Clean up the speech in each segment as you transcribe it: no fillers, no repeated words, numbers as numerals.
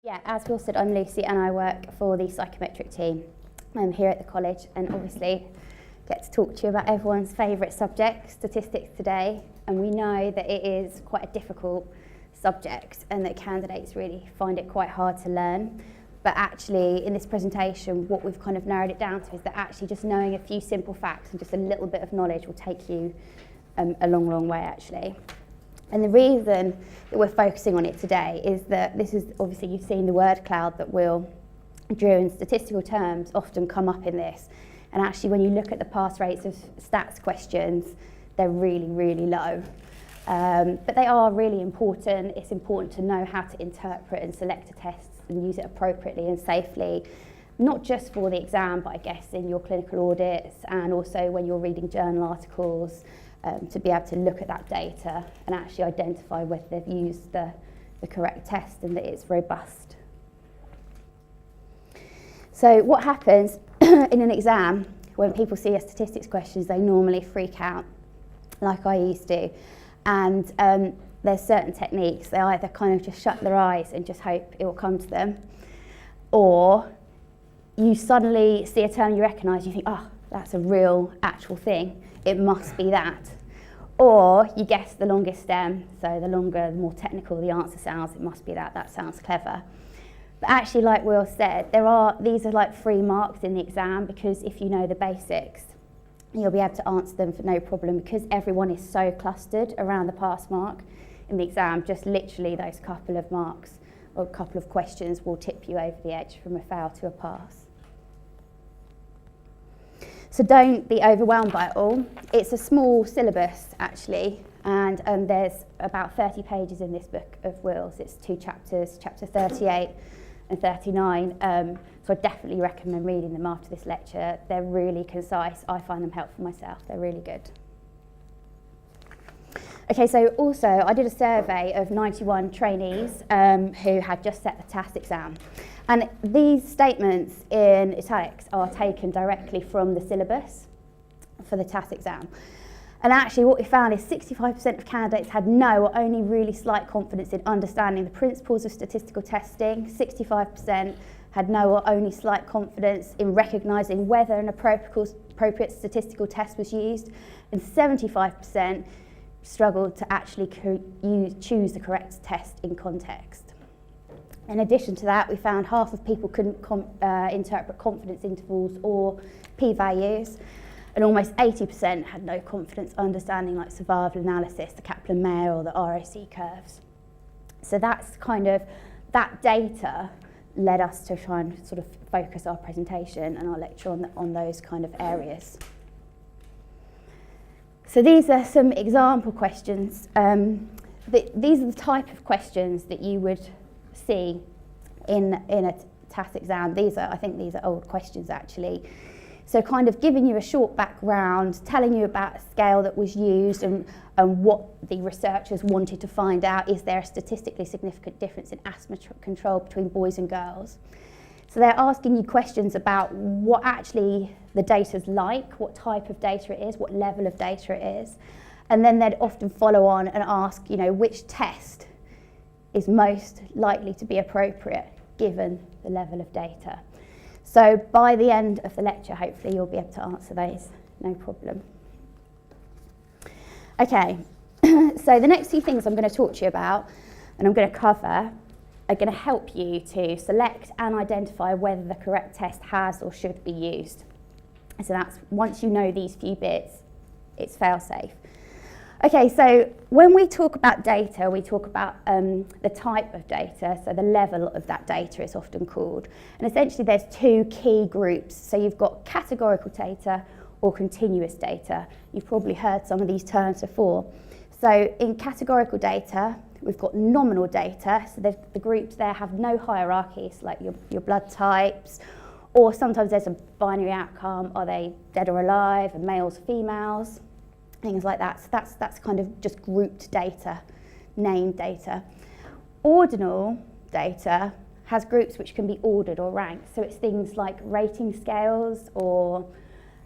Yeah, as Will said, I'm Lucy and I work for the psychometric team here at the college, and obviously get to talk to you about everyone's favourite subject, statistics, today. And we know that it is quite a difficult subject and that candidates really find it quite hard to learn. But actually, in this presentation, what we've kind of narrowed it down to is that actually just knowing a few simple facts and just a little bit of knowledge will take you a long, long way, actually. And the reason that we're focusing on it today is that this is, obviously you've seen the word cloud that Will drew, in statistical terms often come up in this. And actually when you look at the pass rates of stats questions, they're really, really low. But they are really important. It's important to know how to interpret and select a test and use it appropriately and safely, not just for the exam, but I guess in your clinical audits and also when you're reading journal articles, to be able to look at that data and actually identify whether they've used the correct test and that it's robust. So what happens in an exam when people see a statistics question is they normally freak out, like I used to. And there's certain techniques. They either kind of just shut their eyes and just hope it will come to them, or you suddenly see a term you recognise, you think, oh, that's a real, actual thing. It must be that. Or you guess the longest stem, so the longer, the more technical the answer sounds, it must be that, that sounds clever. But actually, like Will said, these are like free marks in the exam, because if you know the basics, you'll be able to answer them for no problem, because everyone is so clustered around the pass mark in the exam. Just literally those couple of marks or a couple of questions will tip you over the edge from a fail to a pass. So don't be overwhelmed by it all. It's a small syllabus actually, and there's about 30 pages in this book of Will's. It's 2 chapters, chapter 38 and 39. So I definitely recommend reading them after this lecture. They're really concise. I find them helpful myself. They're really good. Okay, so also I did a survey of 91 trainees who had just set the TAS exam. And these statements in italics are taken directly from the syllabus for the TAS exam. And actually what we found is 65% of candidates had no or only really slight confidence in understanding the principles of statistical testing. 65% had no or only slight confidence in recognising whether an appropriate statistical test was used. And 75% struggled to actually choose the correct test in context. In addition to that, we found half of people couldn't interpret confidence intervals or p-values, and almost 80% had no confidence understanding like survival analysis, the Kaplan-Meier or the ROC curves. So that's kind of, that data led us to try and sort of focus our presentation and our lecture on those kind of areas. So these are some example questions. These are the type of questions that you would see in a TAS exam. I think these are old questions actually. So kind of giving you a short background, telling you about a scale that was used and what the researchers wanted to find out. Is there a statistically significant difference in asthma control between boys and girls? So they're asking you questions about what actually the data's like, what type of data it is, what level of data it is. And then they'd often follow on and ask, which test is most likely to be appropriate given the level of data. So by the end of the lecture, hopefully you'll be able to answer those, no problem. Okay, so the next few things I'm going to talk to you about and I'm going to cover are going to help you to select and identify whether the correct test has or should be used. So that's, once you know these few bits, it's fail-safe. Okay, so when we talk about data, we talk about the type of data, so the level of that data is often called. And essentially there's 2 key groups. So you've got categorical data or continuous data. You've probably heard some of these terms before. So in categorical data, we've got nominal data. So the groups there have no hierarchies, like your blood types, or sometimes there's a binary outcome. Are they dead or alive, and males, females? Things like that. So that's kind of just grouped data, named data. Ordinal data has groups which can be ordered or ranked. So it's things like rating scales, or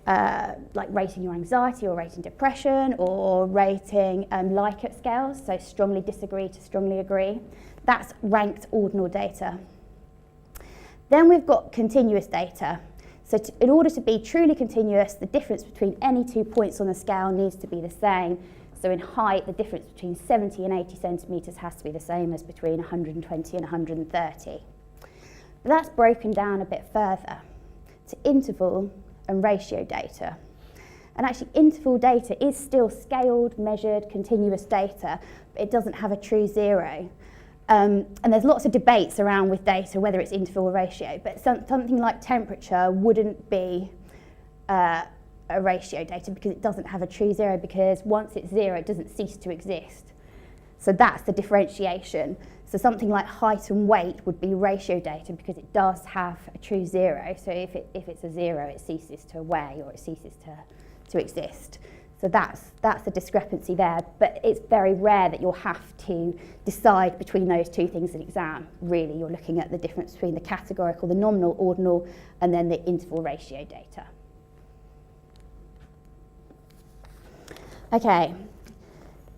like rating your anxiety or rating depression, or rating Likert scales, so strongly disagree to strongly agree. That's ranked ordinal data. Then we've got continuous data. So in order to be truly continuous, the difference between any 2 points on the scale needs to be the same. So in height, the difference between 70 and 80 centimetres has to be the same as between 120 and 130. But that's broken down a bit further to interval and ratio data. And actually interval data is still scaled, measured, continuous data, but it doesn't have a true zero. And there's lots of debates around with data, whether it's interval or ratio, but something like temperature wouldn't be a ratio data because it doesn't have a true zero, because once it's zero, it doesn't cease to exist. So that's the differentiation. So something like height and weight would be ratio data because it does have a true zero. So if it's a zero, it ceases to weigh or it ceases to exist. So that's the discrepancy there, but it's very rare that you'll have to decide between those two things in exam. Really, you're looking at the difference between the categorical, the nominal, ordinal, and then the interval ratio data. Okay,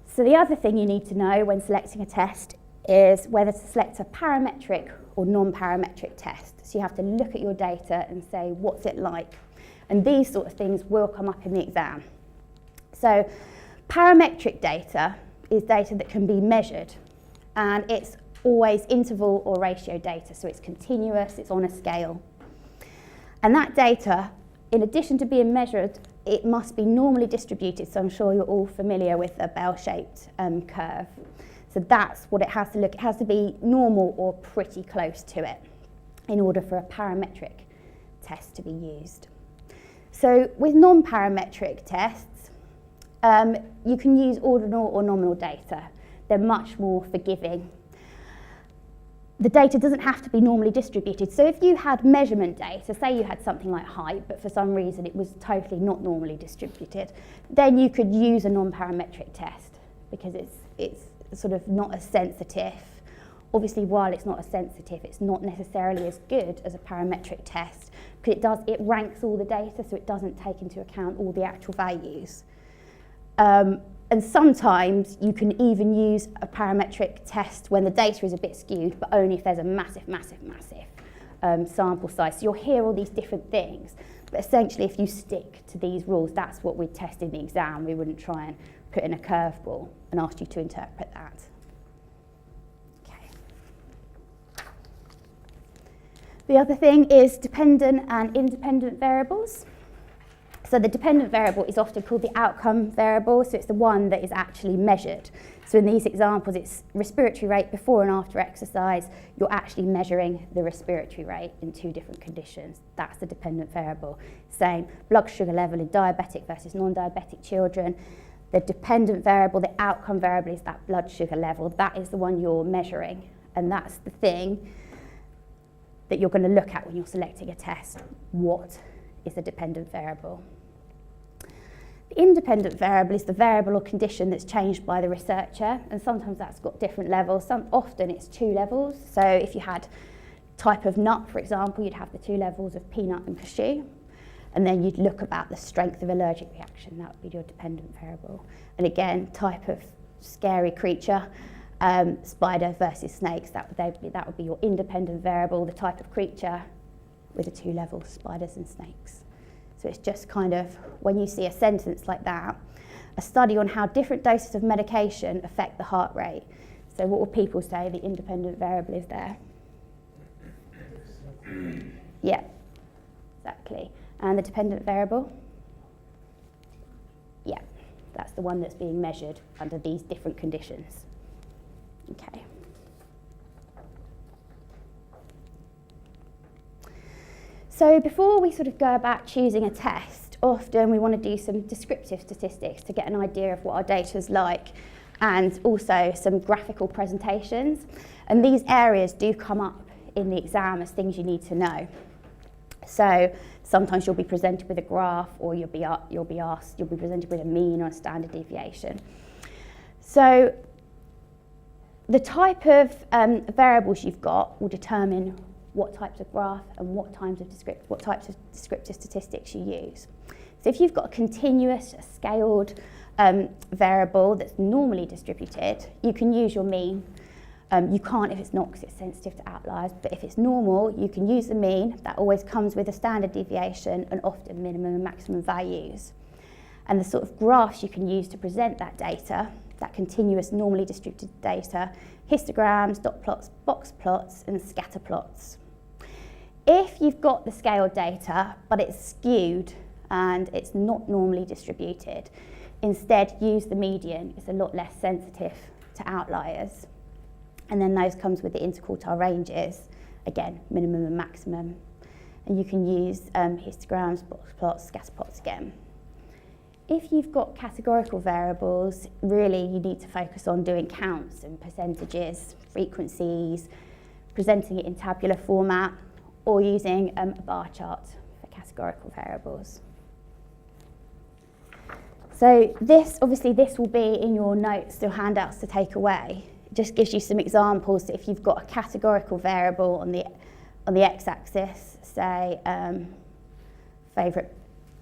so the other thing you need to know when selecting a test is whether to select a parametric or non-parametric test. So you have to look at your data and say, what's it like? And these sort of things will come up in the exam. So parametric data is data that can be measured, and it's always interval or ratio data, so it's continuous, it's on a scale. And that data, in addition to being measured, it must be normally distributed, so I'm sure you're all familiar with a bell-shaped curve. So that's what it has to look, it has to be normal or pretty close to it in order for a parametric test to be used. So with non-parametric tests, you can use ordinal or nominal data. They're much more forgiving. The data doesn't have to be normally distributed. So if you had measurement data, say you had something like height, but for some reason it was totally not normally distributed, then you could use a non-parametric test because it's sort of not as sensitive. Obviously, while it's not as sensitive, it's not necessarily as good as a parametric test because it ranks all the data, so it doesn't take into account all the actual values. And sometimes you can even use a parametric test when the data is a bit skewed, but only if there's a massive sample size. So you'll hear all these different things, but essentially if you stick to these rules, that's what we'd test in the exam. We wouldn't try and put in a curveball and ask you to interpret that. Okay. The other thing is dependent and independent variables. So the dependent variable is often called the outcome variable, so it's the one that is actually measured. So in these examples, it's respiratory rate before and after exercise. You're actually measuring the respiratory rate in two different conditions. That's the dependent variable. Same blood sugar level in diabetic versus non-diabetic children. The dependent variable, the outcome variable, is that blood sugar level. That is the one you're measuring, and that's the thing that you're going to look at when you're selecting a test. What is the dependent variable? The independent variable is the variable or condition that's changed by the researcher, and sometimes that's got different levels. Often it's 2 levels. So if you had type of nut, for example, you'd have the 2 levels of peanut and cashew, and then you'd look about the strength of allergic reaction. That would be your dependent variable. And again, type of scary creature, spider versus snakes, that would be your independent variable, the type of creature with the 2 levels, spiders and snakes. So it's just kind of, when you see a sentence like that, a study on how different doses of medication affect the heart rate. So what will people say the independent variable is there? Yeah, exactly. And the dependent variable? Yeah, that's the one that's being measured under these different conditions. Okay. So before we sort of go about choosing a test, often we want to do some descriptive statistics to get an idea of what our data is like, and also some graphical presentations. And these areas do come up in the exam as things you need to know. So sometimes you'll be presented with a graph, or you'll be presented with a mean or a standard deviation. So the type of variables you've got will determine what types of graph and what types of descriptive statistics you use. So if you've got a continuous, scaled variable that's normally distributed, you can use your mean. You can't if it's not, because it's sensitive to outliers, but if it's normal, you can use the mean. That always comes with a standard deviation and often minimum and maximum values. And the sort of graphs you can use to present that data, that continuous normally distributed data, histograms, dot plots, box plots, and scatter plots. If you've got the scaled data, but it's skewed and it's not normally distributed, instead use the median. It's a lot less sensitive to outliers. And then those comes with the interquartile ranges, again, minimum and maximum. And you can use histograms, box plots, scatter plots again. If you've got categorical variables, really you need to focus on doing counts and percentages, frequencies, presenting it in tabular format, or using a bar chart for categorical variables. So this will be in your notes or handouts to take away. It just gives you some examples. If you've got a categorical variable on the x-axis, say favourite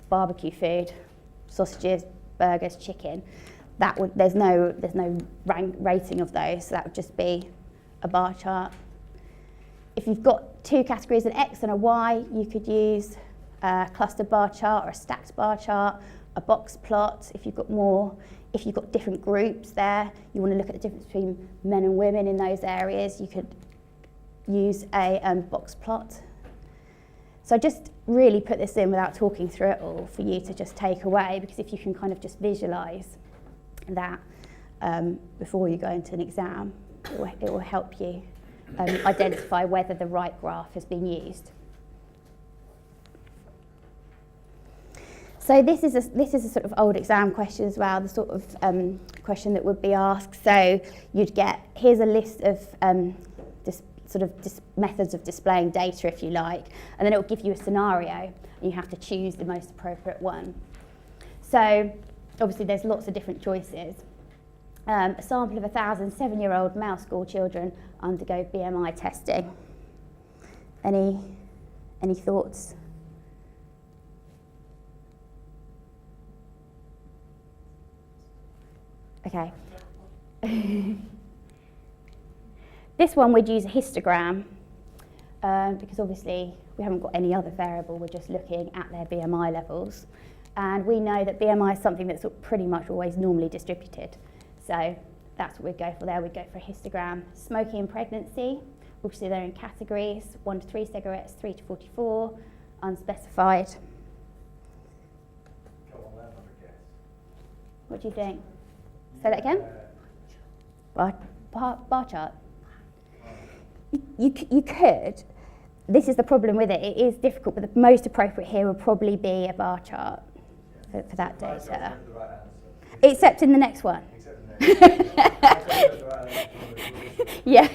barbecue food, sausages, burgers, chicken, there's no rating of those, so that would just be a bar chart. If you've got two categories, an X and a Y, you could use a cluster bar chart or a stacked bar chart, a box plot. If you've got different groups there, you want to look at the difference between men and women in those areas, you could use a box plot. So just really put this in without talking through it all for you to just take away, because if you can kind of just visualise that before you go into an exam, it will help you identify whether the right graph has been used. So this is a sort of old exam question as well, the sort of question that would be asked. So you'd get, here's a list of methods of displaying data, if you like, and then it will give you a scenario, and you have to choose the most appropriate one. So obviously there's lots of different choices. A sample of 1,000 7-year-old male school children undergo BMI testing. Any thoughts? Okay. This one we'd use a histogram because obviously we haven't got any other variable, we're just looking at their BMI levels. And we know that BMI is something that's pretty much always normally distributed. So that's what we'd go for there. We'd go for a histogram. Smoking and pregnancy, obviously they're in categories, 1 to 3 cigarettes, 3 to 44, unspecified. Come on, let's have a guess. What do you think? Say that again? Bar chart. You could. This is the problem with it. It is difficult, but the most appropriate here would probably be a bar chart for that data. Except in the next one. Yeah.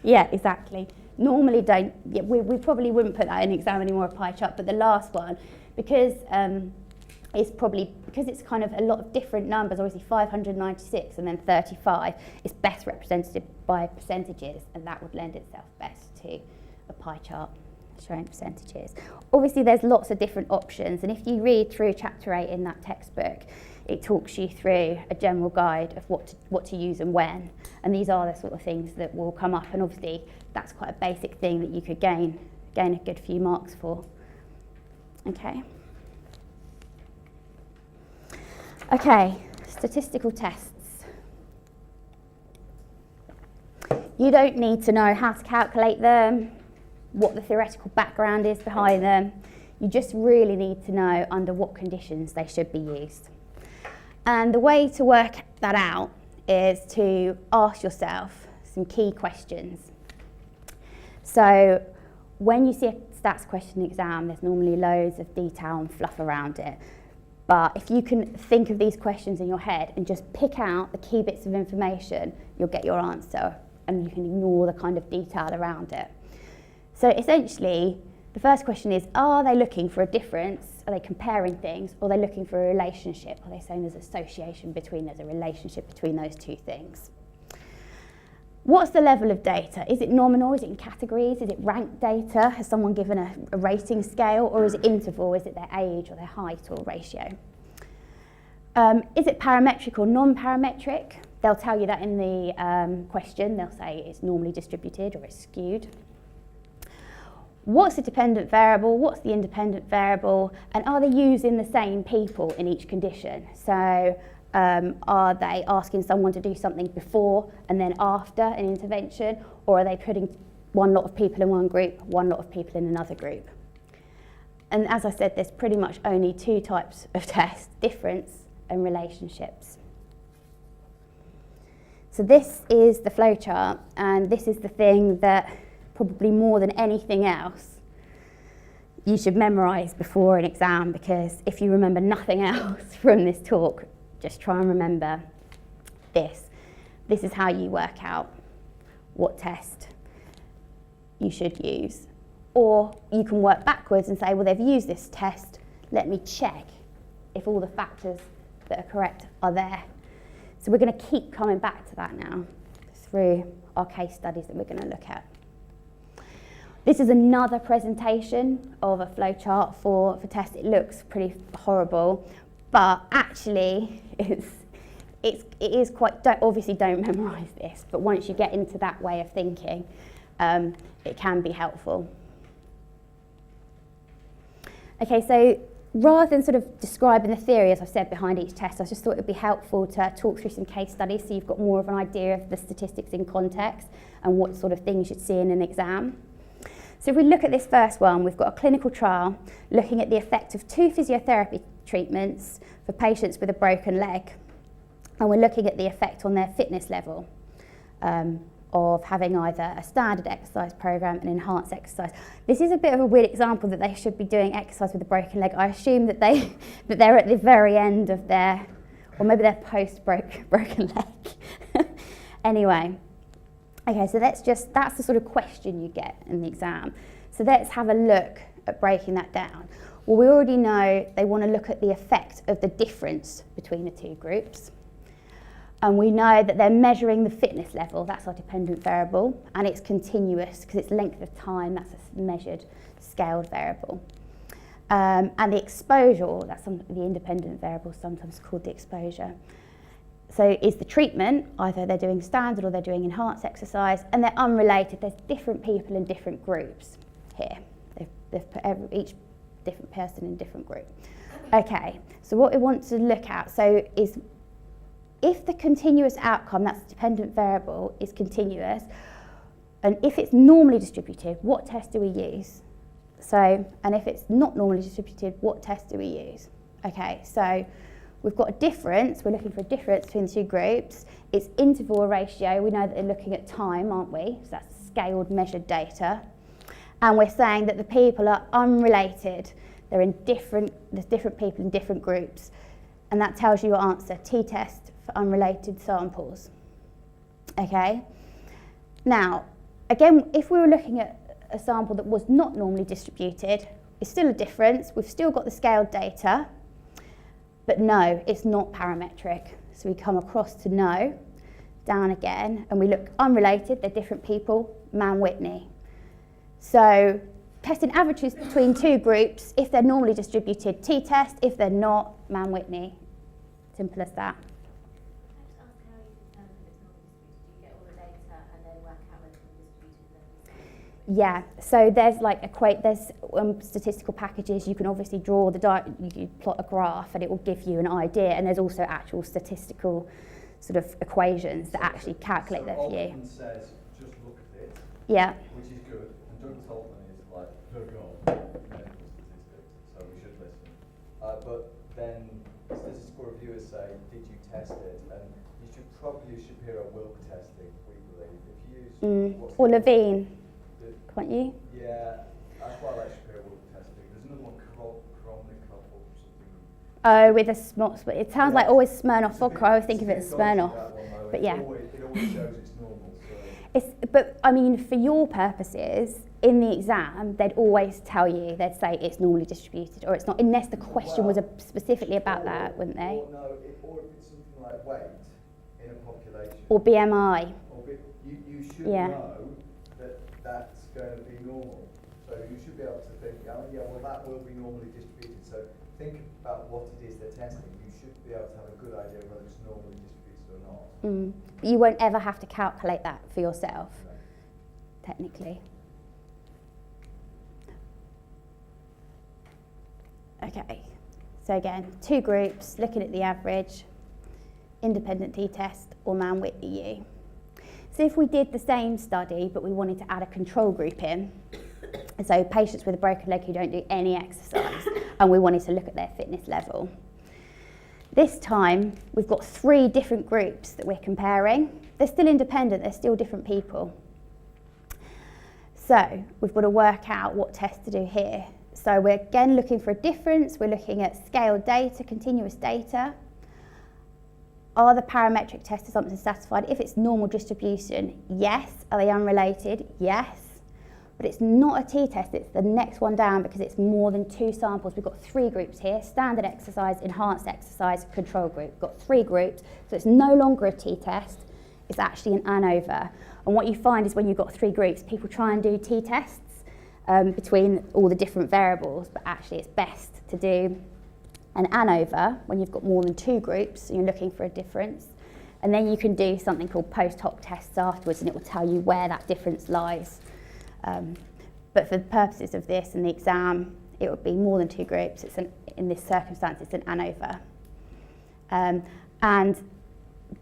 Yeah, exactly. Normally we probably wouldn't put that in an exam anymore, a pie chart, but the last one, because it's kind of a lot of different numbers, obviously 596 and then 35, it's best represented by percentages, and that would lend itself best to a pie chart showing percentages. Obviously there's lots of different options, and if you read through chapter 8 in that textbook, it talks you through a general guide of what to use and when, and these are the sort of things that will come up, and obviously that's quite a basic thing that you could gain a good few marks for. Okay, statistical tests. You don't need to know how to calculate them, what the theoretical background is behind them. You just really need to know under what conditions they should be used. And the way to work that out is to ask yourself some key questions. So when you see a stats question exam, there's normally loads of detail and fluff around it. But if you can think of these questions in your head and just pick out the key bits of information, you'll get your answer, and you can ignore the kind of detail around it. So essentially, the first question is, are they looking for a difference? Are they comparing things? Or are they looking for a relationship? Are they saying there's a relationship between those two things? What's the level of data? Is it nominal? Is it in categories? Is it ranked data? Has someone given a rating scale? Or is it interval? Is it their age or their height or ratio? Is it parametric or non-parametric? They'll tell you that in the question. They'll say it's normally distributed or it's skewed. What's the dependent variable? What's the independent variable? And are they using the same people in each condition? So are they asking someone to do something before and then after an intervention? Or are they putting one lot of people in one group, one lot of people in another group? And as I said, there's pretty much only two types of tests: difference and relationships. So this is the flowchart, and this is the thing that probably more than anything else you should memorise before an exam, because if you remember nothing else from this talk, just try and remember this. This is how you work out what test you should use. Or you can work backwards and say, well, they've used this test, let me check if all the factors that are correct are there. So we're going to keep coming back to that now through our case studies that we're going to look at. This is another presentation of a flowchart for tests. It looks pretty horrible, but actually it is quite, obviously don't memorise this, but once you get into that way of thinking, it can be helpful. Okay, so rather than sort of describing the theory, as I've said, behind each test, I just thought it would be helpful to talk through some case studies so you've got more of an idea of the statistics in context and what sort of things you'd see in an exam. So if we look at this first one, we've got a clinical trial looking at the effect of 2 physiotherapy treatments for patients with a broken leg. And we're looking at the effect on their fitness level of having either a standard exercise program and enhanced exercise. This is a bit of a weird example that they should be doing exercise with a broken leg. I assume that they're at the very end of their, or maybe they're post-broken leg. Anyway, okay, so that's the sort of question you get in the exam. So let's have a look at breaking that down. Well, we already know they want to look at the effect of the difference between the two groups. And we know that they're measuring the fitness level, that's our dependent variable, and it's continuous because it's length of time, that's a measured scaled variable. And the exposure, that's the independent variable, sometimes called the exposure. So is the treatment, either they're doing standard or they're doing enhanced exercise, and they're unrelated. There's different people in different groups here. They've put each different person in a different group. Okay, so what we want to look at, so is if the continuous outcome, that's the dependent variable, is continuous, and if it's normally distributed, what test do we use? So, and if it's not normally distributed, what test do we use? Okay, so we've got a difference, we're looking for a difference between the two groups. It's interval ratio, we know that they're looking at time, aren't we? So that's scaled measured data. And we're saying that the people are unrelated. There's different people in different groups. And that tells you your answer, t-test for unrelated samples. Okay? Now, again, if we were looking at a sample that was not normally distributed, it's still a difference. We've still got the scaled data, but no, it's not parametric. So we come across to no, down again, and we look unrelated, they're different people, Mann-Whitney. So testing averages between two groups, if they're normally distributed, t-test, if they're not, Mann-Whitney. Simple as that. Yeah, so there's like there's statistical packages. You can obviously draw you plot a graph and it will give you an idea, and there's also actual statistical sort of equations that actually calculate that for you. Altman says just look at it, yeah, which is good, and Douglas Altman is like the god of medical statistics, so we should listen. But then statistical reviewers say, did you test it? And you should probably use Shapiro-Wilk testing, we believe. If you use or Levine. Can't you? Yeah, that's why I like Shapiro-Wilk testing. There's another one, Kromnikov or something. Oh, with a small, it sounds like always Smirnoff vodka. I always think of it as Smirnoff. But yeah. It always shows it's normal. So. But I mean, for your purposes, in the exam, they'd always tell you, they'd say it's normally distributed, or it's not, unless the question was specifically about that, wouldn't they? Or no, or if it's something like weight in a population. Or BMI. You should know that that's going to be normal. So you should be able to think, oh yeah, well that will be normally distributed. So think about what it is they're testing. You should be able to have a good idea of whether it's normally distributed. So or not. But you won't ever have to calculate that for yourself, No. technically. Okay, so again, 2 groups, looking at the average, independent t-test or Mann-Whitney U. So if we did the same study, but we wanted to add a control group in, so patients with a broken leg who don't do any exercise, and we wanted to look at their fitness level. This time, we've got 3 different groups that we're comparing. They're still independent, they're still different people. So we've got to work out what test to do here. So we're again looking for a difference. We're looking at scaled data, continuous data. Are the parametric test assumptions satisfied? If it's normal distribution, yes. Are they unrelated? Yes. But it's not a t-test, it's the next one down because it's more than 2 samples. We've got 3 groups here, standard exercise, enhanced exercise, control group. We've got 3 groups, so it's no longer a t-test, it's actually an ANOVA. And what you find is when you've got 3 groups, people try and do t-tests between all the different variables, but actually it's best to do an ANOVA when you've got more than 2 groups and you're looking for a difference. And then you can do something called post hoc tests afterwards and it will tell you where that difference lies. But for the purposes of this and the exam, it would be more than 2 groups. In this circumstance, it's an ANOVA. And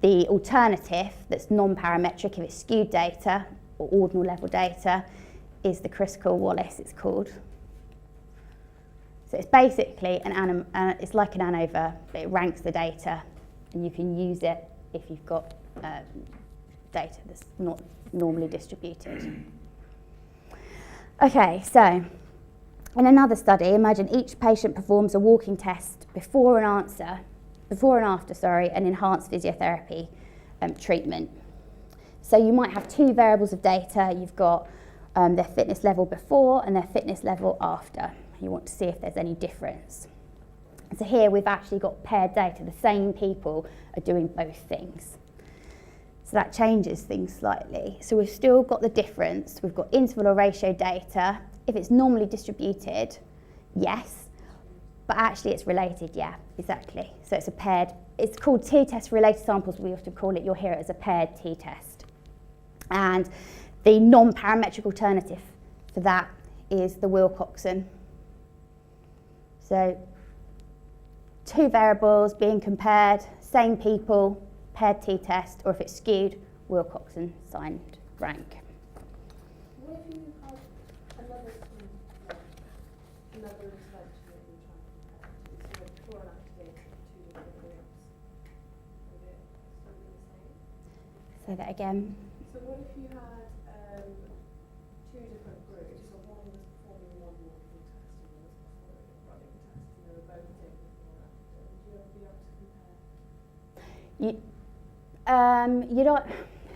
the alternative that's non-parametric, if it's skewed data or ordinal level data, is the Kruskal-Wallis, it's called. So it's basically it's like an ANOVA, but it ranks the data, and you can use it if you've got data that's not normally distributed. Okay, so in another study, imagine each patient performs a walking test before and after, an enhanced physiotherapy treatment. So you might have 2 variables of data. You've got their fitness level before and their fitness level after. You want to see if there's any difference. So here we've actually got paired data. The same people are doing both things. So that changes things slightly. So we've still got the difference. We've got interval or ratio data. If it's normally distributed, yes. But actually it's related, yeah, exactly. So it's a paired, it's called t-test related samples, we often call it. You'll hear it as a paired t-test. And the non-parametric alternative for that is the Wilcoxon. So 2 variables being compared, same people, paired t-test, or if it's skewed, Wilcoxon signed rank. What if you had another intervention that you were trying to compare to? So like before and after data for 2 different groups. Would it still be the same? Say that again. So what if you had 2 different groups, so one was performing one walking test and one was performing a running test, and they were both doing before and after? Would you ever be able to compare?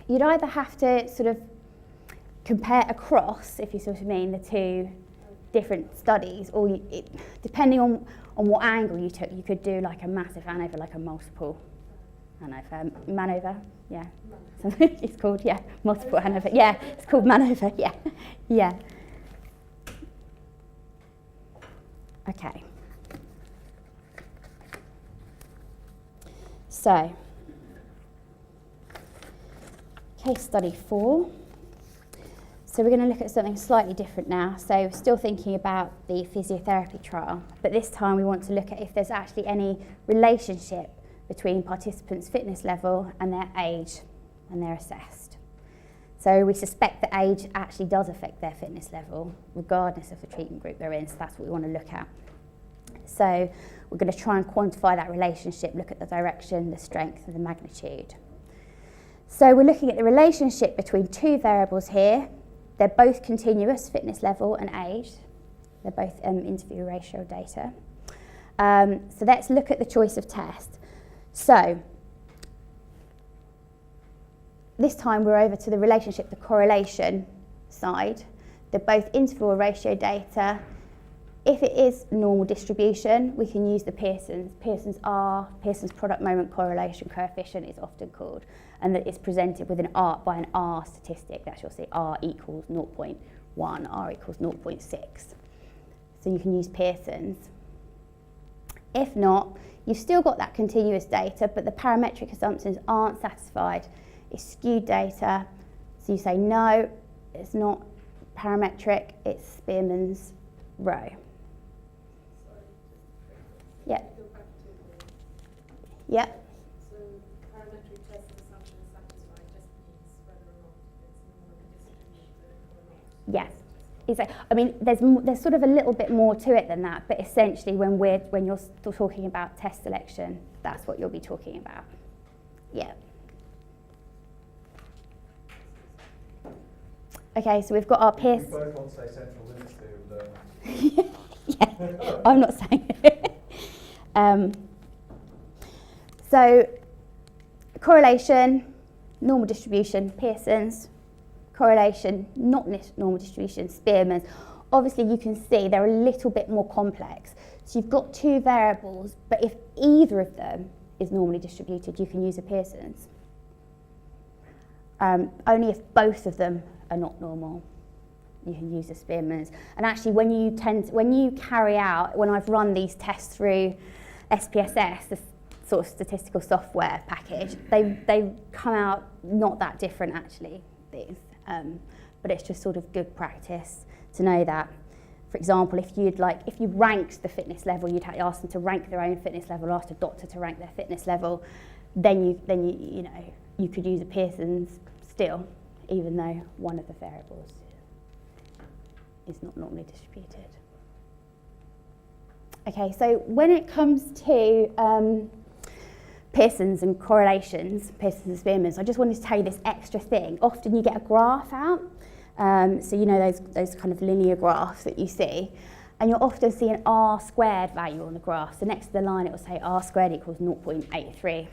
You'd either have to sort of compare across, if you sort of mean, the 2 different studies, or depending on what angle you took, you could do like a massive ANOVA, like a multiple ANOVA. MANOVA, yeah. It's called, yeah, multiple ANOVA. Yeah, it's called MANOVA, yeah. Yeah. Okay. So, case study 4. So we're going to look at something slightly different now. So we're still thinking about the physiotherapy trial, but this time we want to look at if there's actually any relationship between participants' fitness level and their age when they're assessed. So we suspect that age actually does affect their fitness level, regardless of the treatment group they're in, so that's what we want to look at. So we're going to try and quantify that relationship, look at the direction, the strength, and the magnitude. So we're looking at the relationship between 2 variables here. They're both continuous, fitness level and age. They're both interview ratio data. So let's look at the choice of test. So this time we're over to the relationship, the correlation side. They're both interval ratio data. If it is normal distribution, we can use the Pearson's. Pearson's product moment correlation coefficient is often called, and that is presented with by an R statistic. That's you'll see R equals 0.1, R equals 0.6. So you can use Pearson's. If not, you've still got that continuous data, but the parametric assumptions aren't satisfied. It's skewed data. So you say, no, it's not parametric, it's Spearman's row. Sorry, Yeah. go back to the, Yep. so parametric test assumption satisfied just means whether or not it's normally distributed or not. Yes. Exactly. I mean, there's sort of a little bit more to it than that, but essentially when you're still talking about test selection, that's what you'll be talking about. Yeah. Okay, so we've got our We Pearce. both want to say central limits here of Yeah, I'm not saying it. So correlation, normal distribution, Pearson's. Correlation, not normal distribution, Spearman's. Obviously you can see they're a little bit more complex. So you've got two variables, but if either of them is normally distributed, you can use a Pearson's. Only if both of them are not normal, you can use a Spearman's. And actually when I've run these tests through SPSS, the sort of statistical software package, they come out not that different actually, these. But it's just sort of good practice to know that. For example, if you ranked the fitness level, you'd ask them to rank their own fitness level, ask a doctor to rank their fitness level, then you could use a Pearson's still, even though one of the variables is not normally distributed. Okay, so when it comes to Pearson's and correlations, Pearson's and Spearman's, I just wanted to tell you this extra thing. Often you get a graph out, so you know those kind of linear graphs that you see, and you'll often see an R squared value on the graph. So next to the line it will say R squared equals 0.83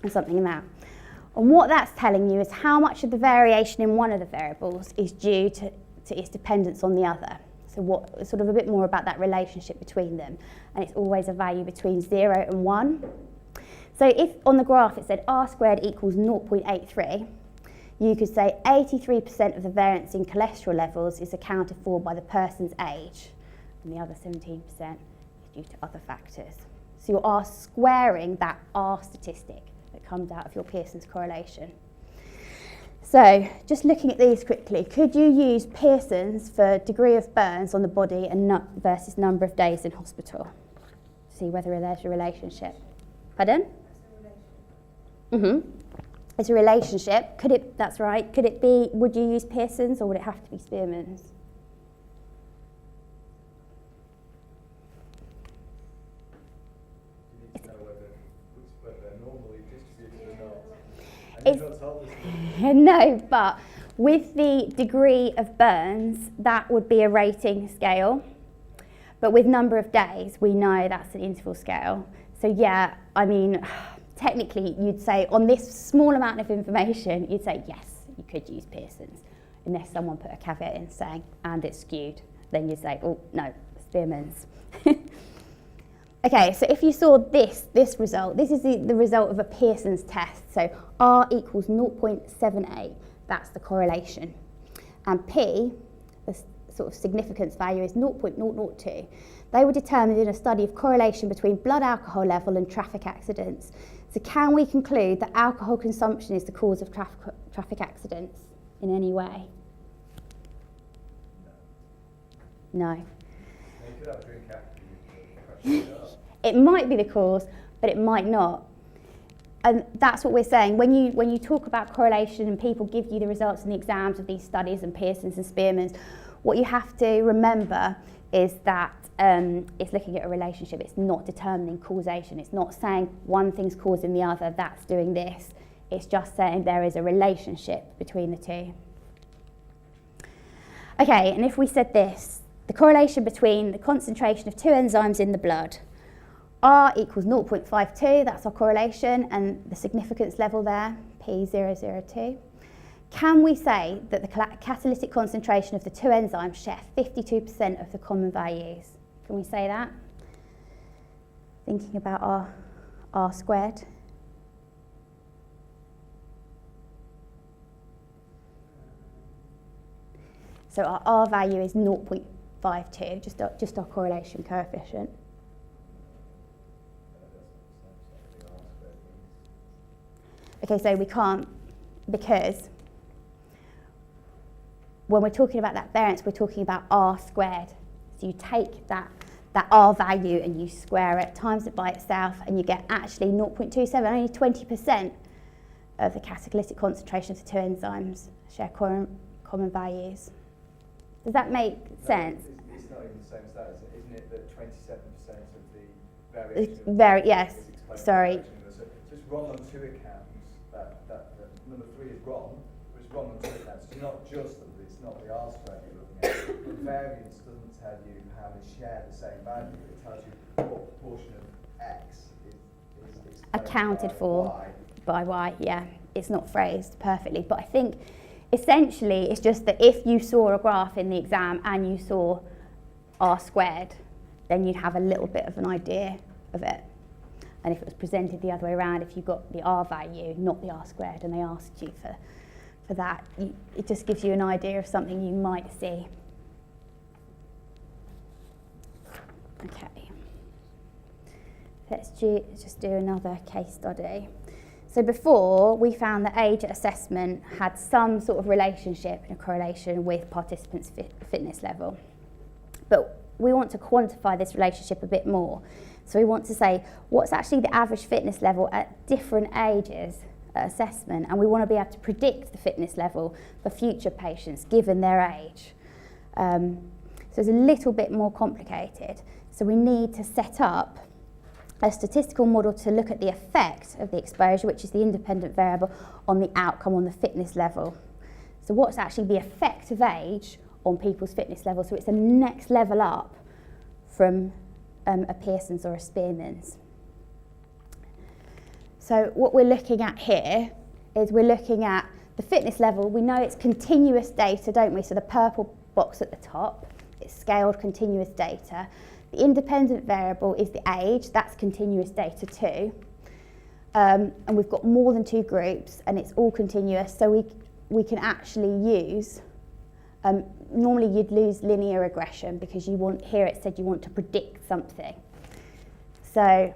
or something like that. And what that's telling you is how much of the variation in one of the variables is due to its dependence on the other. So sort of a bit more about that relationship between them. And it's always a value between 0 and 1. So if on the graph it said R squared equals 0.83, you could say 83% of the variance in cholesterol levels is accounted for by the person's age, and the other 17% is due to other factors. So you are squaring that R statistic that comes out of your Pearson's correlation. So just looking at these quickly, could you use Pearson's for degree of burns on the body and versus number of days in hospital? See whether there's a relationship. Pardon? It's a relationship. That's right. Could it be, would you use Pearson's or would it have to be Spearman's? You need to know whether they're normally distributed or not. And you've not told us. No, but with the degree of burns, that would be a rating scale. But with number of days, we know that's an interval scale. So yeah, I mean, technically you'd say on this small amount of information, you'd say yes, you could use Pearson's, unless someone put a caveat in saying, and it's skewed. Then you'd say, oh no, Spearman's. Okay, so if you saw this result, this is the result of a Pearson's test. So R equals 0.78, that's the correlation. And P, the sort of significance value, is 0.002. They were determined in a study of correlation between blood alcohol level and traffic accidents. So can we conclude that alcohol consumption is the cause of traffic accidents in any way? No. You could have a drink after you crash it up. It might be the cause, but it might not. And that's what we're saying. When you talk about correlation and people give you the results in the exams of these studies and Pearson's and Spearman's, what you have to remember is that it's looking at a relationship. It's not determining causation. It's not saying one thing's causing the other, that's doing this. It's just saying there is a relationship between the two. Okay, and if we said this, the correlation between the concentration of two enzymes in the blood, R equals 0.52, that's our correlation, and the significance level there, P002. Can we say that the catalytic concentration of the two enzymes share 52% of the common values? Can we say that? Thinking about R squared. So our R value is 0.52, just our correlation coefficient. Okay, so we can't, because when we're talking about that variance, we're talking about r squared. So you take that r value and you square it, times it by itself, and you get actually 0.27, only 20% of the catalytic concentrations of two enzymes share common values. Does that make sense? It's not even the same as that, isn't it? That 27% of the variation. Yes. Is explained Sorry. by the so it's wrong on two accounts. That number 3 is wrong, but it's wrong on two accounts. It's not just that it's not the R squared you're looking at. The variance doesn't tell you how they share the same value. It tells you what proportion of X is Accounted by for. Y. By Y, yeah. It's not phrased perfectly, but I think essentially it's just that if you saw a graph in the exam and you saw r squared, then you'd have a little bit of an idea of it. And if it was presented the other way around, if you got the r value, not the r squared, and they asked you for that, it just gives you an idea of something you might see. Okay. Let's just do another case study. So before, we found that age at assessment had some sort of relationship and a correlation with participants' fitness level. But we want to quantify this relationship a bit more. So we want to say, what's actually the average fitness level at different ages at assessment? And we want to be able to predict the fitness level for future patients, given their age. So it's a little bit more complicated. So we need to set up a statistical model to look at the effect of the exposure, which is the independent variable, on the outcome on the fitness level. So what's actually the effect of age on people's fitness level? So it's the next level up from a Pearson's or a Spearman's. So what we're looking at here is we're looking at the fitness level. We know it's continuous data, don't we? So the purple box at the top, it's scaled continuous data. The independent variable is the age, that's continuous data too. And we've got more than two groups and it's all continuous, so we can actually use, normally you'd lose linear regression because you want, here it said you want to predict something. So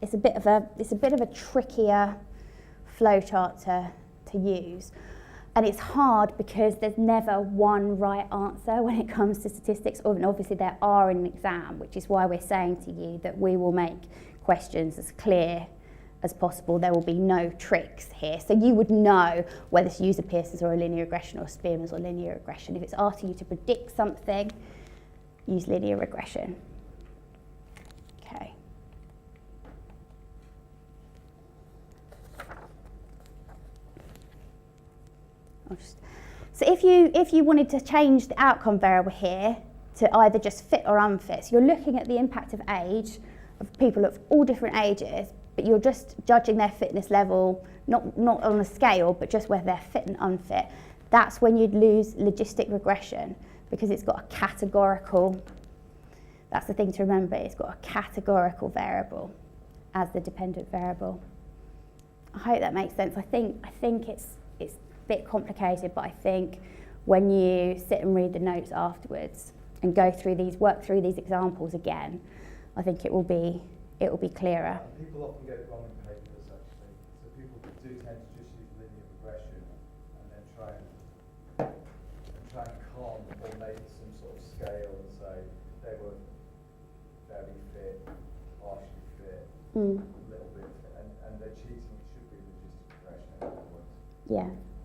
it's a bit of a trickier flowchart to use. And it's hard because there's never one right answer when it comes to statistics. And obviously there are in an exam, which is why we're saying to you that we will make questions as clear as possible. There will be no tricks here. So you would know whether to use a Pearson's or a linear regression or a Spearman's or linear regression. If it's asking you to predict something, use linear regression. Okay. So if you wanted to change the outcome variable here to either just fit or unfit, so you're looking at the impact of age of people of all different ages, but you're just judging their fitness level, not on a scale, but just whether they're fit and unfit. That's when you'd lose logistic regression because it's got a categorical, that's the thing to remember, it's got a categorical variable as the dependent variable. I hope that makes sense. I think it's bit complicated, but I think when you sit and read the notes afterwards and work through these examples again, I think it will be clearer. People often get it wrong in papers actually. So people do tend to just use linear regression and then try and calm or make some sort of scale and say they were very fit, partially fit, a little bit fit, and they're cheating. It should be logistic regression in other words.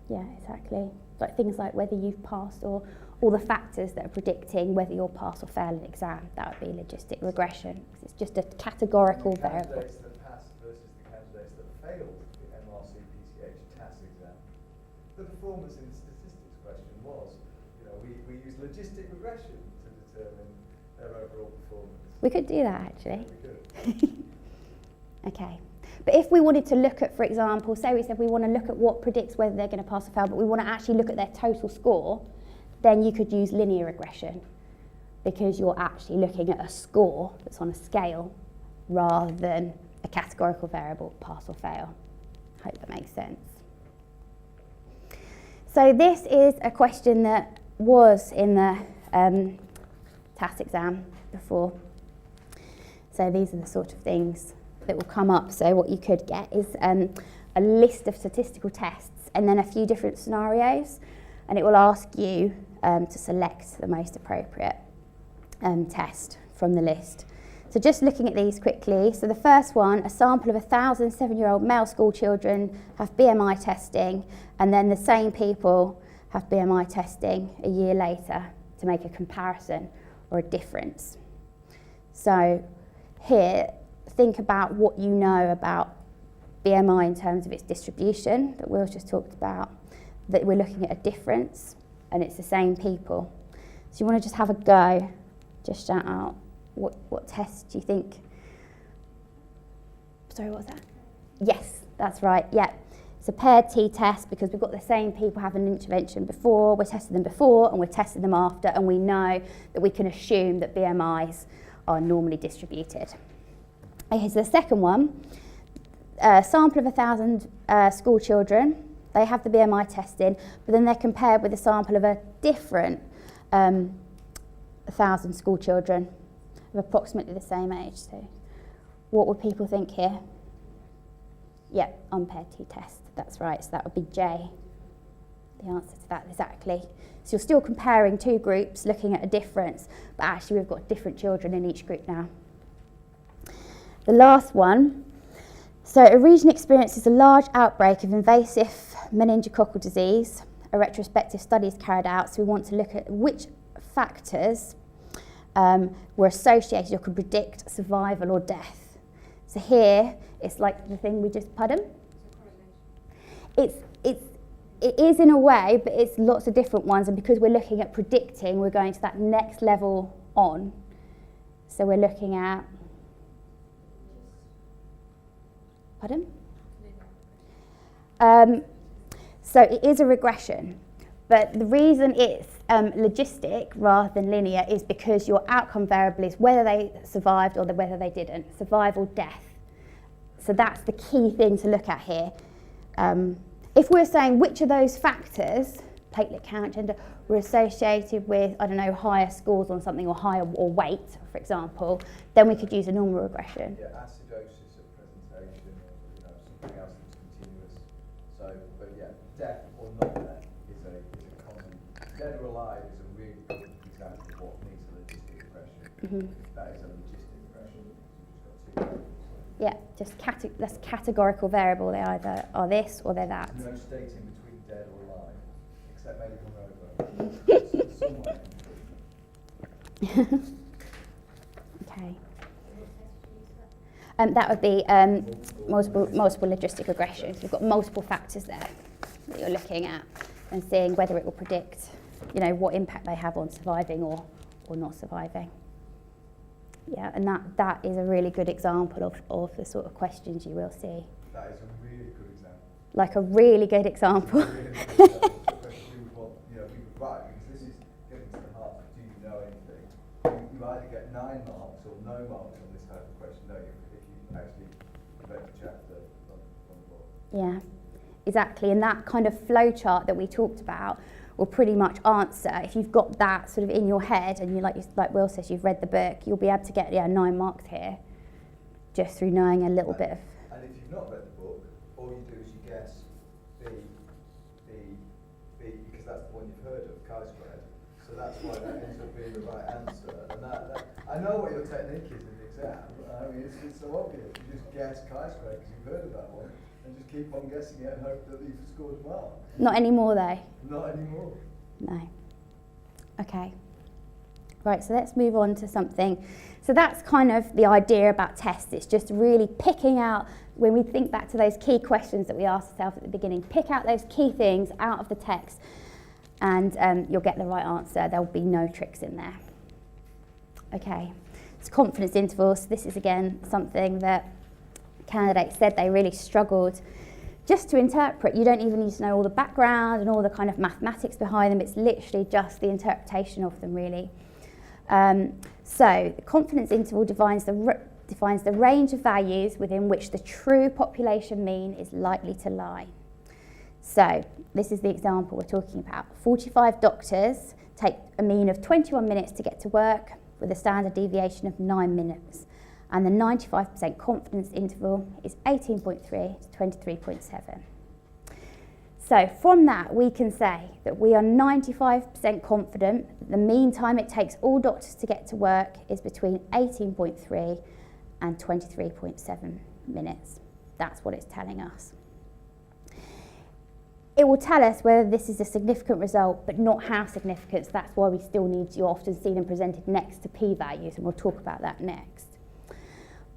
Yeah, exactly. Like things like whether you've passed or all the factors that are predicting whether you'll pass or fail an exam, that would be logistic regression. Because it's just a categorical variable. The candidates that passed versus the candidates that failed the MRC PCH TAS exam. The performance in the statistics question was, we use logistic regression to determine their overall performance. We could do that actually. We could. Okay. But if we wanted to look at, for example, say we said we want to look at what predicts whether they're going to pass or fail, but we want to actually look at their total score, then you could use linear regression because you're actually looking at a score that's on a scale rather than a categorical variable, pass or fail. I hope that makes sense. So this is a question that was in the TAS exam before. So these are the sort of things that will come up. So what you could get is a list of statistical tests and then a few different scenarios, and it will ask you to select the most appropriate test from the list. So just looking at these quickly, so the first one, a sample of 1,000 7-year-old male school children have BMI testing, and then the same people have BMI testing a year later to make a comparison or a difference. So here, think about what you know about BMI in terms of its distribution that Will's just talked about, that we're looking at a difference and it's the same people. So you want to just have a go, just shout out what test do you think? Sorry, what was that? Yes, that's right, yeah. It's a paired t-test because we've got the same people having an intervention before, we're testing them before and we're testing them after, and we know that we can assume that BMIs are normally distributed. Okay, so the second one, a sample of 1,000 school children, they have the BMI testing, but then they're compared with a sample of a different 1,000 school children of approximately the same age. So what would people think here? Yeah, unpaired t-test, that's right, so that would be J, the answer to that, exactly. So you're still comparing two groups, looking at a difference, but actually we've got different children in each group now. The last one, so a region experiences a large outbreak of invasive meningococcal disease. A retrospective study is carried out, so we want to look at which factors were associated or could predict survival or death. So here, it's like the thing we just, pardon? It is in a way, but it's lots of different ones, and because we're looking at predicting, we're going to that next level on. So we're looking at, pardon? So it is a regression, but the reason it's logistic rather than linear is because your outcome variable is whether they survived or whether they didn't, survival, death. So that's the key thing to look at here. If we're saying which of those factors, platelet count, gender, were associated with, I don't know, higher scores on something or higher or weight, for example, then we could use a normal regression. Yeah, acidosis at presentation, something else that's continuous. So, but yeah, death or not death is a common. Dead or alive is a really good example of what needs a logistic regression. Mm-hmm. That is a logistic regression. You've got two variables. Yeah, just that's categorical variable. They either are this or they're that. No stating between dead or alive, except maybe hungover. Okay. That would be multiple logistic regressions. We've got multiple factors there that you're looking at and seeing whether it will predict, what impact they have on surviving or not surviving. Yeah, and that is a really good example of the sort of questions you will see. That is a really good example. Like a really good example. Really good example. Right, because this is getting to the heart of, do you know anything? You either get 9 marks or no marks on this type of question, don't you, if you actually read the chapter on the book. Yeah, exactly. And that kind of flow chart that we talked about will pretty much answer, if you've got that sort of in your head and you like Will says, you've read the book, you'll be able to get 9 marks here just through knowing a little bit of. And if you've not read the book, all you do is you guess B, because that's the one you've heard of, chi-squared. So that's why that ends up being the right answer. And that I know what your technique is in the exam. I mean, it's so obvious. You just guess chi-squared because you've heard of that one, and just keep on guessing it and hope that you've scored marks. Not anymore though. Not anymore. No. Okay. Right, so let's move on to something. So that's kind of the idea about tests. It's just really picking out, when we think back to those key questions that we asked ourselves at the beginning, pick out those key things out of the text and you'll get the right answer. There'll be no tricks in there. Okay, it's confidence intervals. So this is again something that candidates said they really struggled just to interpret. You don't even need to know all the background and all the kind of mathematics behind them. It's literally just the interpretation of them, really. So the confidence interval defines the range of values within which the true population mean is likely to lie. So this is the example we're talking about. 45 doctors take a mean of 21 minutes to get to work with a standard deviation of 9 minutes. and the 95% confidence interval is 18.3 to 23.7. So from that, we can say that we are 95% confident that the mean time it takes all doctors to get to work is between 18.3 and 23.7 minutes. That's what it's telling us. It will tell us whether this is a significant result, but not how significant. So that's why we still need, you often see them presented next to p-values, and we'll talk about that next.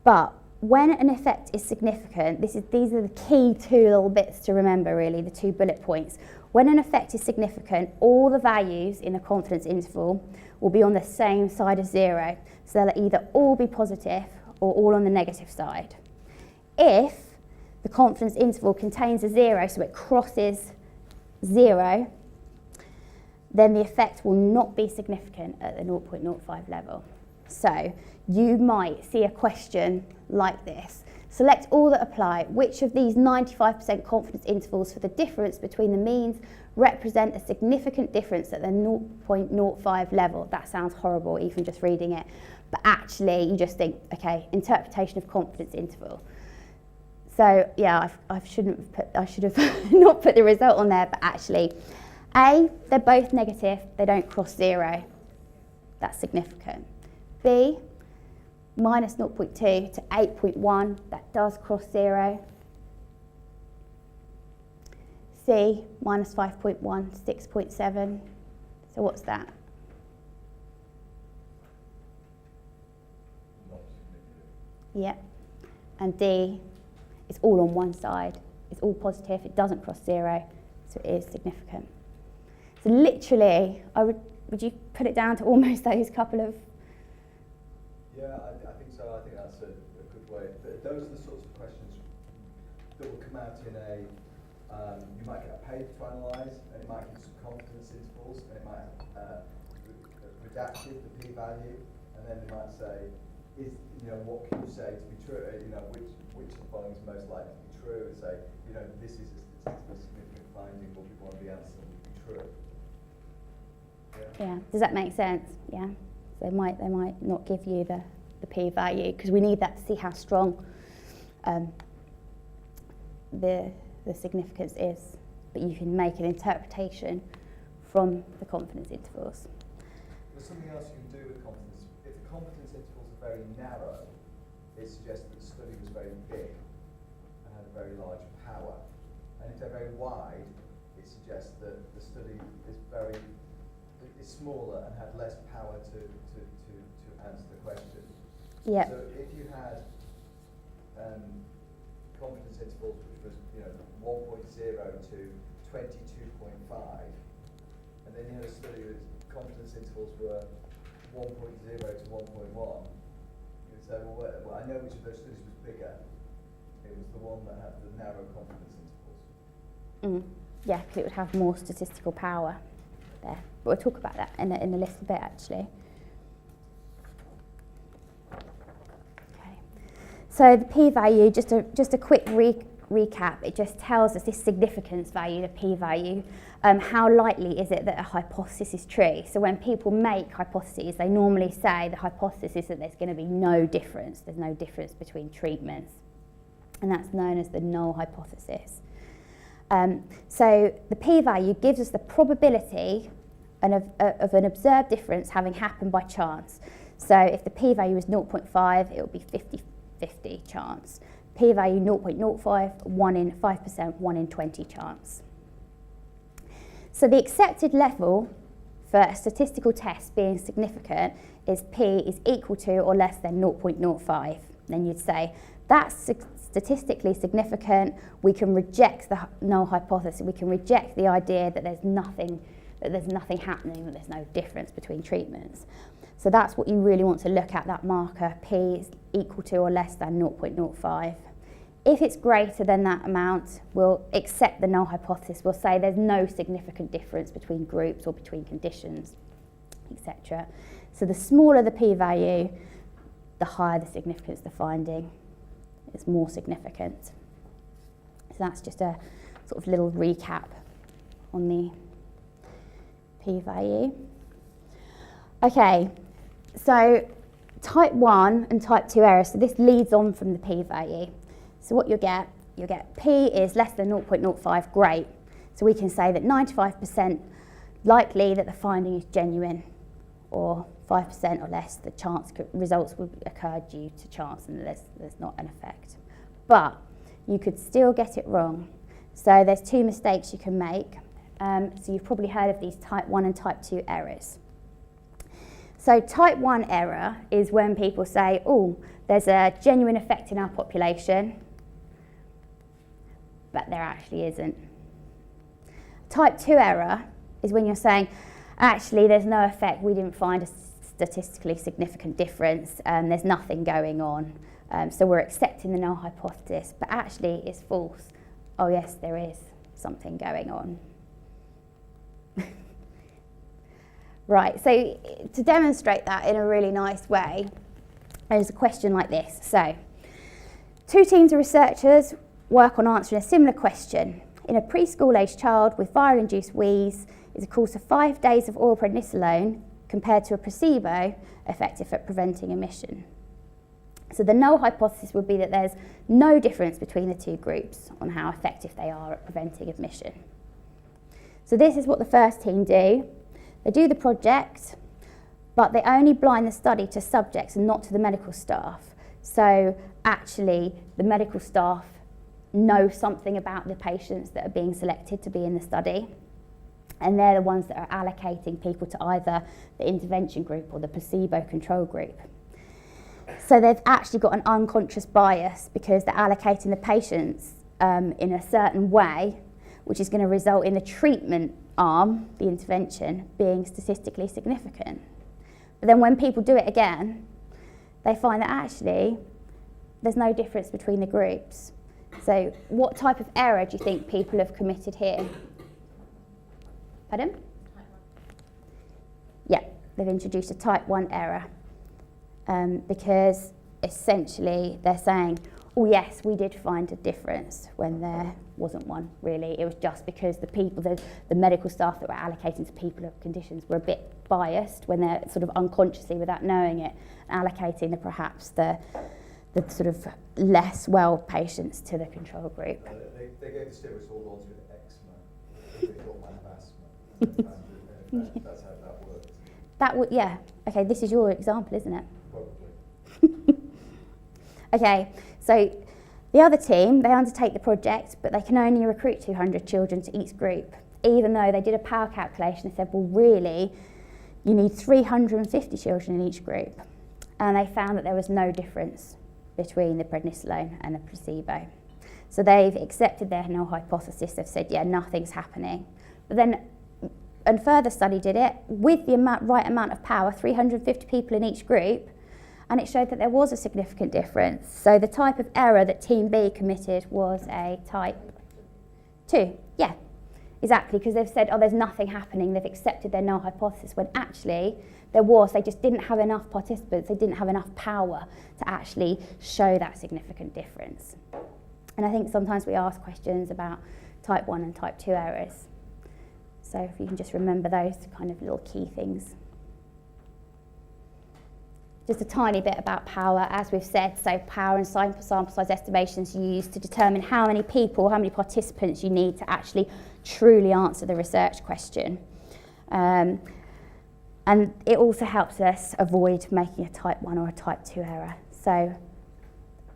But when an effect is significant, these are the key two little bits to remember, really, the 2 bullet points. When an effect is significant, all the values in the confidence interval will be on the same side of 0. So they'll either all be positive or all on the negative side. If the confidence interval contains a 0, so it crosses 0, then the effect will not be significant at the 0.05 level. So you might see a question like this. Select all that apply. Which of these 95% confidence intervals for the difference between the means represent a significant difference at the 0.05 level? That sounds horrible, even just reading it. But actually, you just think, okay, interpretation of confidence interval. So yeah, I should have not put the result on there, but actually, A, they're both negative, they don't cross 0. That's significant. B, minus 0.2 to 8.1, that does cross 0. C, minus 5.1 to 6.7. So what's that? Not significant. Yep. And D, it's all on one side. It's all positive, it doesn't cross 0, so it is significant. So literally, would you put it down to almost those couple of... Yeah, I think so. I think that's a good way. Those are the sorts of questions that will come out in a, you might get a paper to analyse, and it might give some confidence intervals, and it might redacted the p-value, and then they might say, what can you say to be true? Which of the following is most likely to be true? And say, this is a statistically significant finding, but we want the answer to be true. Yeah, does that make sense? Yeah. So they might not give you the p-value, because we need that to see how strong the significance is, but you can make an interpretation from the confidence intervals. There's something else you can do with confidence. If the confidence intervals are very narrow, it suggests that the study was very big and had a very large power. And if they're very wide, it suggests that the study is smaller and had less power to answer the question. Yep. So if you had confidence intervals which was 1.0 to 22.5, and then you had a study with confidence intervals were 1.0 to 1.1, you would say, well, I know which of those studies was bigger. It was the one that had the narrow confidence intervals. Yeah, because it would have more statistical power there. But we'll talk about that in a little bit, actually. Okay. So the p-value, just a quick recap. It just tells us this significance value, the p-value. How likely is it that a hypothesis is true? So when people make hypotheses, they normally say the hypothesis is that there's going to be no difference. There's no difference between treatments. And that's known as the null hypothesis. So the p-value gives us the probability of an observed difference having happened by chance. So if the p-value is 0.5, it will be 50-50 chance. P-value 0.05, 1 in 5%, 1 in 20 chance. So the accepted level for a statistical test being significant is p is equal to or less than 0.05. Then you'd say that's statistically significant. We can reject the null hypothesis. We can reject the idea that there's nothing happening, that there's no difference between treatments. So that's what you really want to look at, that marker, p is equal to or less than 0.05. If it's greater than that amount, we'll accept the null hypothesis. We'll say there's no significant difference between groups or between conditions, etc. So the smaller the p-value, the higher the significance of the finding. It's more significant. So that's just a sort of little recap on the p-value. Okay, so type 1 and type 2 errors, so this leads on from the p-value. So what you'll get p is less than 0.05, great. So we can say that 95% likely that the finding is genuine, or 5% or less the chance results will occur due to chance and there's not an effect. But you could still get it wrong. So there's two mistakes you can make. So you've probably heard of these type 1 and type 2 errors. So type 1 error is when people say, oh, there's a genuine effect in our population, but there actually isn't. Type 2 error is when you're saying, actually there's no effect, we didn't find a statistically significant difference, there's nothing going on, so we're accepting the null hypothesis, but actually it's false. Oh yes, there is something going on. Right, so to demonstrate that in a really nice way, there's a question like this. So, two teams of researchers work on answering a similar question. In a preschool-aged child with viral-induced wheeze, is a course of 5 days of oral prednisolone compared to a placebo effective at preventing emission. So the null hypothesis would be that there's no difference between the two groups on how effective they are at preventing emission. So this is what the first team do. They do the project, but they only blind the study to subjects and not to the medical staff. So actually the medical staff know something about the patients that are being selected to be in the study, and they're the ones that are allocating people to either the intervention group or the placebo control group. So they've actually got an unconscious bias because they're allocating the patients in a certain way, which is going to result in the treatment arm, the intervention, being statistically significant. But then when people do it again, they find that actually there's no difference between the groups. So what type of error do you think people have committed here? Pardon? Yeah, they've introduced a type 1 error because essentially they're saying, oh yes, we did find a difference when there wasn't one really. It was just because the people, the medical staff that were allocating to people with conditions were a bit biased when they're sort of unconsciously, without knowing it, allocating perhaps the sort of less well patients to the control group. They gave the steroids all ones with eczema. They thought might have asthma. That's how that works. That would, yeah. Okay, this is your example, isn't it? Probably. Okay, so the other team, they undertake the project, but they can only recruit 200 children to each group, even though they did a power calculation and said, well, really, you need 350 children in each group. And they found that there was no difference between the prednisolone and the placebo. So they've accepted their null hypothesis. They've said, yeah, nothing's happening. But then a further study did it with the right amount of power, 350 people in each group, and it showed that there was a significant difference. So the type of error that Team B committed was a type 2. Yeah, exactly, because they've said, oh, there's nothing happening. They've accepted their null hypothesis when actually there was. They just didn't have enough participants. They didn't have enough power to actually show that significant difference. And I think sometimes we ask questions about type 1 and type 2 errors. So if you can just remember those kind of little key things. Just a tiny bit about power, as we've said, so power and sample size estimations used to determine how many people, how many participants you need to actually truly answer the research question. And it also helps us avoid making a type 1 or a type 2 error. So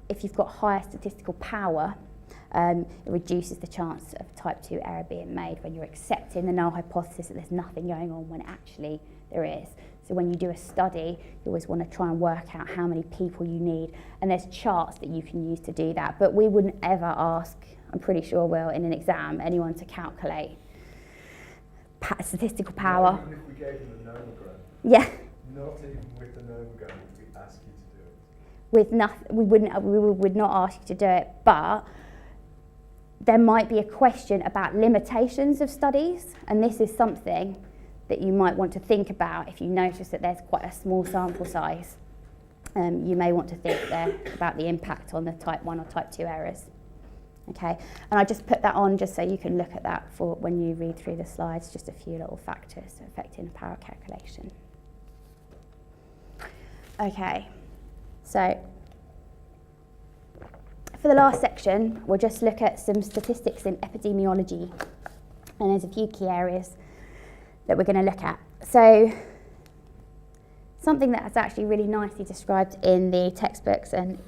if you've got higher statistical power, it reduces the chance of type 2 error being made when you're accepting the null hypothesis that there's nothing going on when actually there is. So when you do a study, you always want to try and work out how many people you need, and there's charts that you can use to do that. But we wouldn't ever ask, I'm pretty sure we'll, in an exam, anyone to calculate statistical power. Not even if we gave them a nomogram. Yeah. Not even with the nomogram would we ask you to do it. With nothing, we would not ask you to do it, but there might be a question about limitations of studies, and this is something that you might want to think about if you notice that there's quite a small sample size. You may want to think there about the impact on the type 1 or type 2 errors. Okay, and I just put that on just so you can look at that for when you read through the slides, just a few little factors affecting the power calculation. Okay, so for the last section, we'll just look at some statistics in epidemiology, and there's a few key areas that we're going to look at. So something that's actually really nicely described in the textbooks and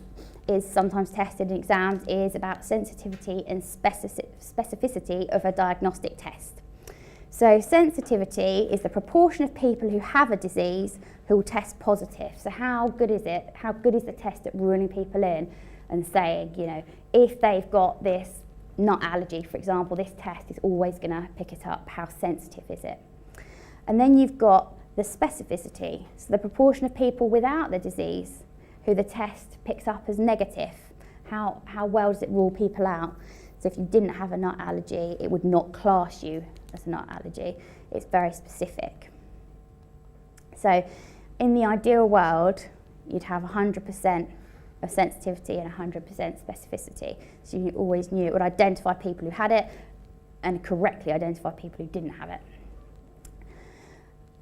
is sometimes tested in exams is about sensitivity and specificity of a diagnostic test. So sensitivity is the proportion of people who have a disease who will test positive. So how good is it? How good is the test at ruling people in and saying, you know, if they've got this nut allergy, for example, this test is always going to pick it up. How sensitive is it? And then you've got the specificity, so the proportion of people without the disease who the test picks up as negative. How well does it rule people out? So if you didn't have a nut allergy, it would not class you as a nut allergy. It's very specific. So in the ideal world, you'd have 100% of sensitivity and 100% specificity. So you always knew it would identify people who had it and correctly identify people who didn't have it.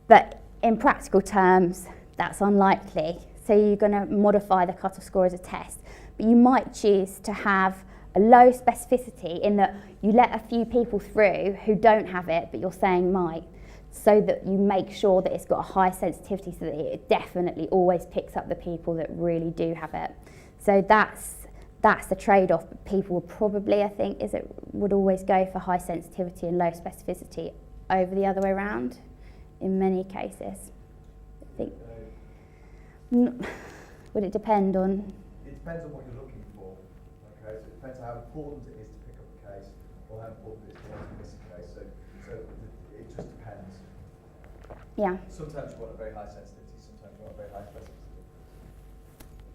But in practical terms, that's unlikely. So you're going to modify the cutoff score as a test. But you might choose to have a low specificity in that you let a few people through who don't have it, but you're saying might, so that you make sure that it's got a high sensitivity so that it definitely always picks up the people that really do have it. So that's the trade-off. But people will probably, I think, would always go for high sensitivity and low specificity over the other way around in many cases. I think. Would it depend on? It depends on what you're looking for. Okay, so it depends on how important it is to pick up a case, or how important it is to miss a case. So it just depends. Yeah. Sometimes you want a very high sensitivity, sometimes you want a very high specificity.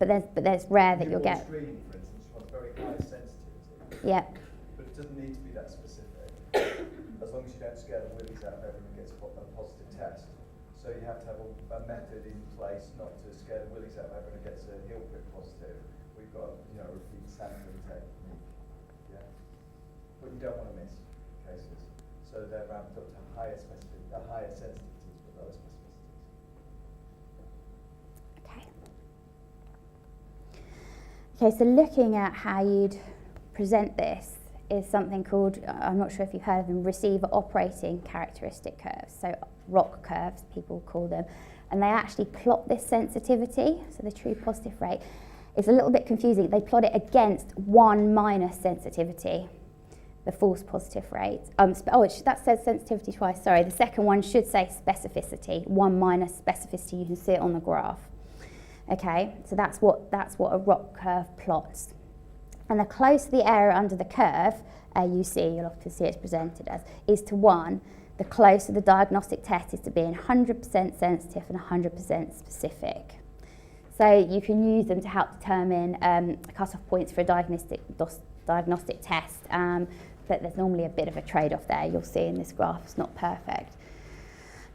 But there's rare that you'll get. Screening, for instance, you want very high sensitivity. Yeah. But it doesn't need to be that specific. As long as you don't scare the willies out of everyone who gets a positive test. So you have to have a method in place not to scare the willies out of everyone who gets a heel prick positive. We've got, a repeat sampling technique. Yeah. But you don't want to miss cases. So they're ramped up to higher sensitivities, but lower specificities. Okay. Okay, so looking at how you'd present this is something called, I'm not sure if you've heard of them, receiver operating characteristic curves. So ROC curves, people call them. And they actually plot this sensitivity, so the true positive rate. It's a little bit confusing. They plot it against 1 minus sensitivity, the false positive rate. That says sensitivity twice, sorry. The second one should say specificity, 1 minus specificity. You can see it on the graph. Okay, so that's what a ROC curve plots. And the closer the area under the curve, AUC, you'll often see it's presented as, is to 1, the closer the diagnostic test is to being 100% sensitive and 100% specific. So you can use them to help determine cut-off points for a diagnostic test, but there's normally a bit of a trade-off there. You'll see in this graph, it's not perfect.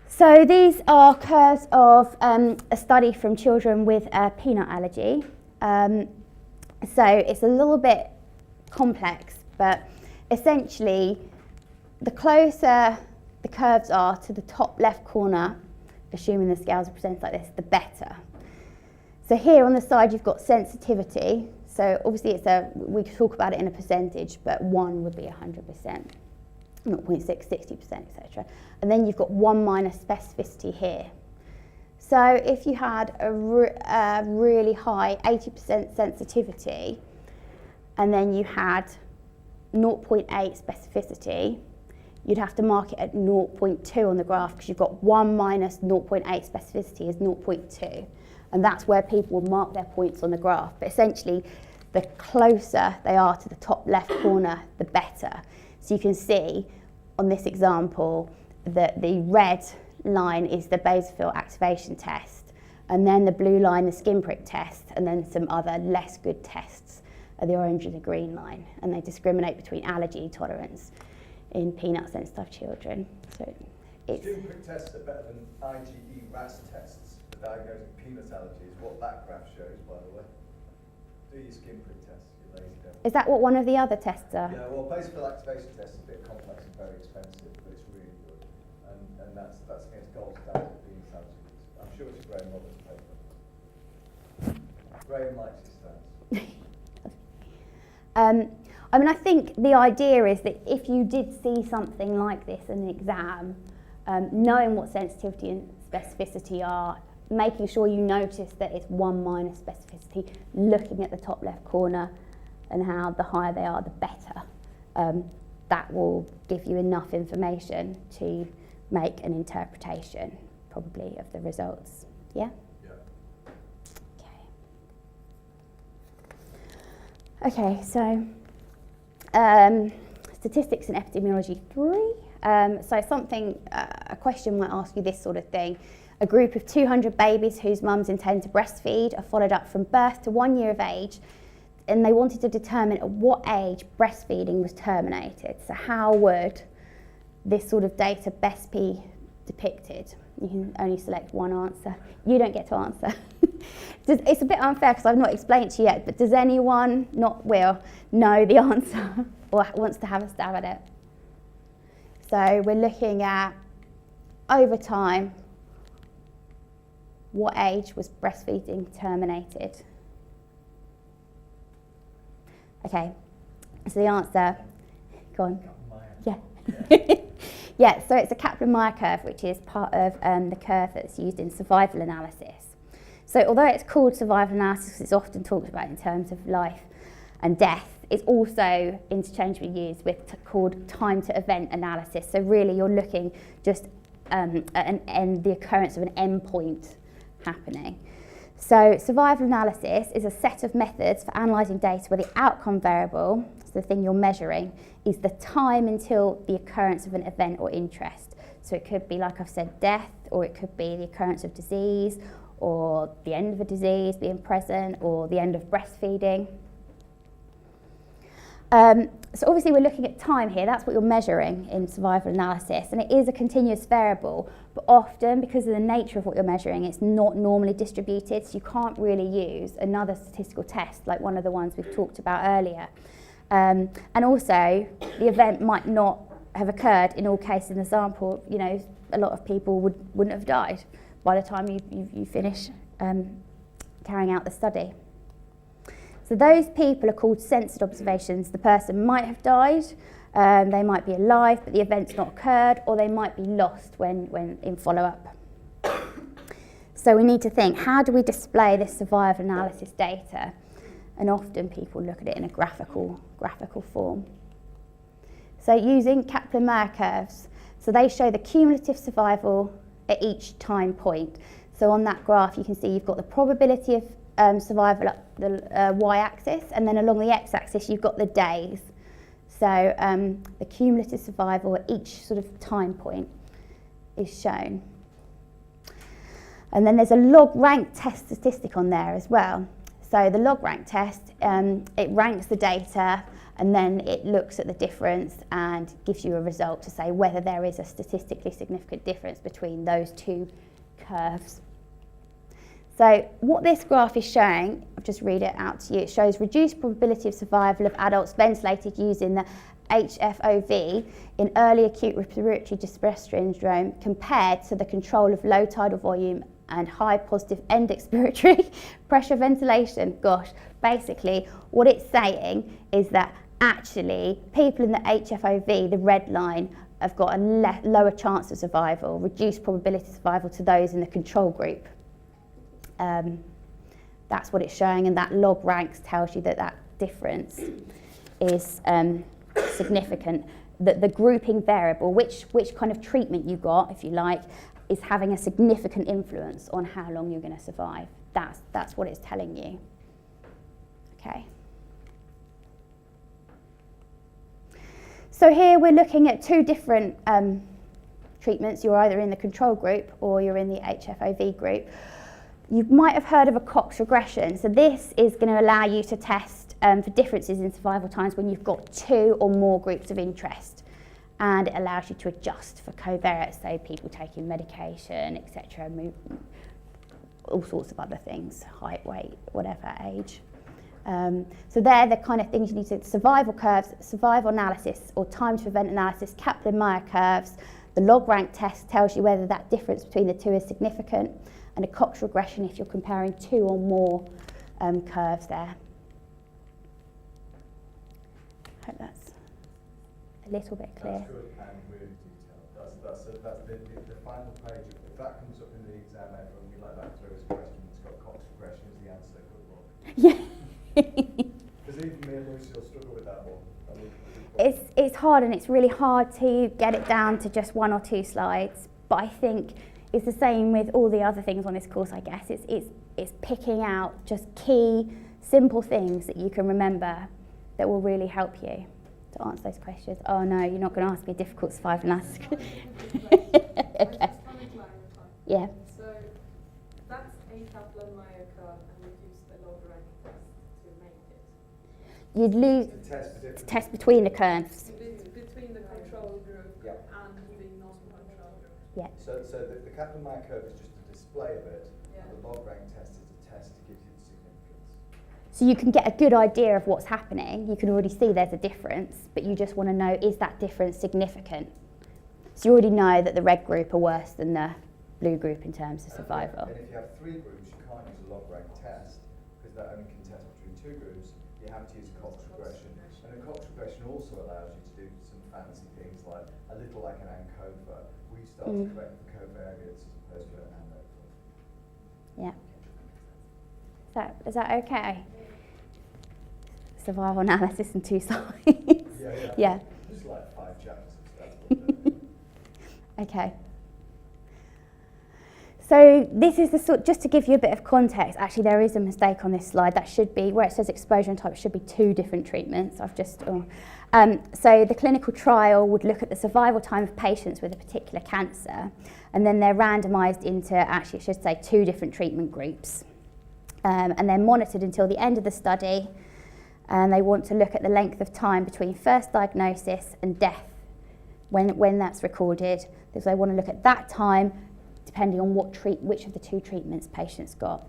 So these are curves of a study from children with a peanut allergy. So it's a little bit complex, but essentially the closer the curves are to the top left corner, assuming the scales are presented like this, the better. So here on the side you've got sensitivity. So obviously we could talk about it in a percentage, but 1 would be 100%, 0.6, 60%, etc. And then you've got 1 minus specificity here. So if you had a really high 80% sensitivity, and then you had 0.8 specificity, you'd have to mark it at 0.2 on the graph because you've got 1 minus 0.8 specificity is 0.2. And that's where people will mark their points on the graph. But essentially, the closer they are to the top left corner, the better. So you can see on this example that the red line is the basophil activation test, and then the blue line, the skin prick test, and then some other less good tests are the orange and the green line, and they discriminate between allergy tolerance in peanut sensitive children. So it's skin prick tests are better than IgE RAS tests for diagnosing peanut allergies. What that graph shows, by the way. Do your skin prick test, you lazy devil. Is that what one of the other tests are? Yeah, well, basophil activation test is a bit complex and very expensive, but it's really good. And that's against gold standard peanut allergies. I'm sure it's a Graham Roberts paper. Graham likes his stats. I mean, I think the idea is that if you did see something like this in an exam, knowing what sensitivity and specificity are, making sure you notice that it's 1 minus specificity, looking at the top left corner and how the higher they are, the better. That will give you enough information to make an interpretation, probably, of the results. Yeah? Yeah. Okay, so statistics and epidemiology 3. So a question might ask you this sort of thing. A group of 200 babies whose mums intend to breastfeed are followed up from birth to 1 year of age, and they wanted to determine at what age breastfeeding was terminated. So how would this sort of data best be depicted? You can only select one answer. You don't get to answer. It's a bit unfair because I've not explained it to you yet, but does anyone, not Will, know the answer or wants to have a stab at it? So we're looking at, over time, what age was breastfeeding terminated? Okay, so the answer, go on. Yeah. Yeah, so it's a Kaplan-Meier curve, which is part of the curve that's used in survival analysis. So although it's called survival analysis, it's often talked about in terms of life and death, it's also interchangeably used with called time to event analysis. So really you're looking just at the occurrence of an endpoint happening. So survival analysis is a set of methods for analysing data where the outcome variable, so the thing you're measuring, is the time until the occurrence of an event or interest. So it could be, like I've said, death, or it could be the occurrence of disease, or the end of a disease being present, or the end of breastfeeding. So obviously we're looking at time here, that's what you're measuring in survival analysis, and it is a continuous variable, but often because of the nature of what you're measuring, it's not normally distributed, so you can't really use another statistical test like one of the ones we've talked about earlier. And also, the event might not have occurred in all cases in the sample. You know, a lot of people wouldn't have died by the time you finish carrying out the study. So those people are called censored observations. The person might have died, they might be alive, but the event's not occurred, or they might be lost when in follow-up. So we need to think, how do we display this survival analysis data? And often people look at it in a graphical form. So using Kaplan-Meier curves, so they show the cumulative survival at each time point. So on that graph you can see you've got the probability of survival up the y-axis, and then along the x-axis you've got the days. So the cumulative survival at each sort of time point is shown. And then there's a log rank test statistic on there as well. So the log rank test, it ranks the data and then it looks at the difference and gives you a result to say whether there is a statistically significant difference between those two curves. So what this graph is showing, I'll just read it out to you, it shows reduced probability of survival of adults ventilated using the HFOV in early acute respiratory distress syndrome compared to the control of low tidal volume and high positive end expiratory pressure ventilation. Gosh, basically what it's saying is that actually people in the HFOV, the red line, have got a lower chance of survival, reduced probability of survival to those in the control group. That's what it's showing, and that log ranks tells you that that difference is significant. That the grouping variable, which kind of treatment you got, if you like, is having a significant influence on how long you're going to survive. That's what it's telling you. Okay. So here we're looking at two different treatments. You're either in the control group or you're in the HFOV group. You might have heard of a Cox regression. So this is going to allow you to test for differences in survival times when you've got two or more groups of interest. And it allows you to adjust for covariates, so people taking medication, etc., all sorts of other things, height, weight, whatever, age. So they're the kind of things you need to, survival curves, survival analysis or time to event analysis, Kaplan-Meier curves. The log rank test tells you whether that difference between the two is significant, and a Cox regression if you're comparing two or more curves there. Hope that's a little bit clear. That's good and really detailed. That's the final page. If that comes up in the exam ever and we let that through as a question, it's got Cox regression as the answer. Good luck. Yeah. Because even me and Lucy will struggle with that one. It's hard, and it's really hard to get it down to just 1 or 2 slides. But I think it's the same with all the other things on this course, I guess. It's picking out just key, simple things that you can remember that will really help you to answer those questions. Oh no, you're not going to ask me a difficult survival and ask. Okay. Yeah. So that's a Kaplan-Meier curve, and we use the log-rank test to make it. You'd lose To test between the curves. Between the control group Yep. and the non-control group. Yeah. So the Kaplan-Meier curve is just a display of it, Yeah. and the log rank test is a test to give you the significance. So you can get a good idea of what's happening. You can already see there's a difference, but you just want to know, is that difference significant? So you already know that the red group are worse than the blue group in terms of survival. And if you have 3 groups, you can't use a log rank test because that only can test between 2 groups. You have to use Cox regression. And a Cox regression also allows you to do some fancy things like a little like an ANCOVA, where you start to correct the covariates as opposed to an ANCOVA. Yeah. Is that okay? Survival analysis in 2 slides. Yeah. Yeah. Just like 5 chapters of stuff. Okay. So this is the sort, just to give you a bit of context, actually there is a mistake on this slide. That should be, where it says exposure and type, it should be 2 different treatments. So the clinical trial would look at the survival time of patients with a particular cancer, and then they're randomised into, actually it should say 2 different treatment groups. And they're monitored until the end of the study, and they want to look at the length of time between first diagnosis and death when that's recorded. So they want to look at that time depending on which of the 2 treatments patients got.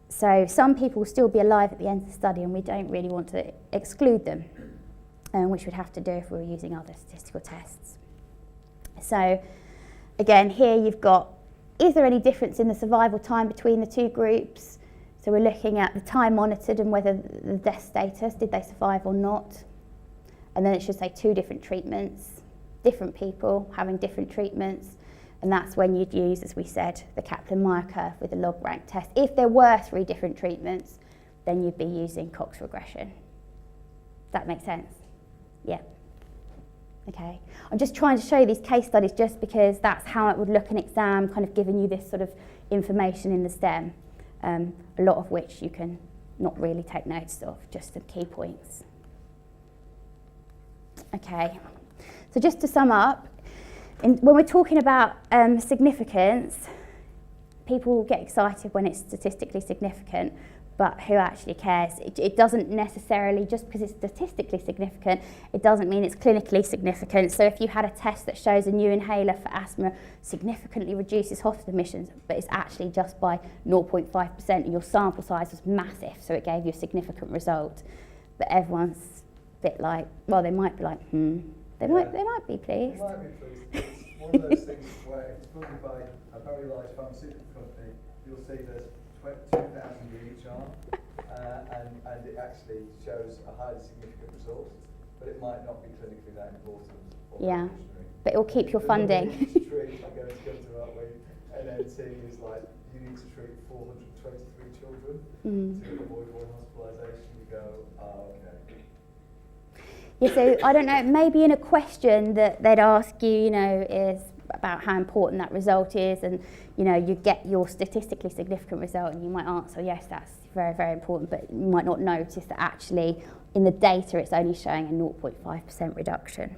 So some people will still be alive at the end of the study, and we don't really want to exclude them, which we'd have to do if we were using other statistical tests. So again, here you've got, is there any difference in the survival time between the 2 groups? So we're looking at the time monitored and whether the death status, did they survive or not? And then it should say 2 different treatments, different people having different treatments. And that's when you'd use, as we said, the Kaplan-Meier curve with the log rank test. If there were 3 different treatments, then you'd be using Cox regression. Does that make sense? Yeah. Okay. I'm just trying to show you these case studies just because that's how it would look in exam, kind of giving you this sort of information in the STEM, a lot of which you can not really take notice of, just the key points. Okay. So just to sum up, when we're talking about significance, people get excited when it's statistically significant, but who actually cares? It doesn't necessarily, just because it's statistically significant, it doesn't mean it's clinically significant. So if you had a test that shows a new inhaler for asthma significantly reduces hospital admissions, but it's actually just by 0.5% and your sample size was massive, so it gave you a significant result. But everyone's a bit like, well, they might be like, They might be pleased. They might be pleased. It's one of those things where it's funded by a very large pharmaceutical company. You'll see there's 2,000 in each arm, and it actually shows a highly significant result, but it might not be clinically that important. Yeah, but it will keep your funding. I'm going to go to that way. NNT is like, you need to treat 423 children to avoid 1 hospitalisation. You go, oh, okay. Yeah, so I don't know, maybe in a question that they'd ask you, is about how important that result is, and you get your statistically significant result, and you might answer yes, that's very, very important, but you might not notice that actually in the data it's only showing a 0.5% reduction.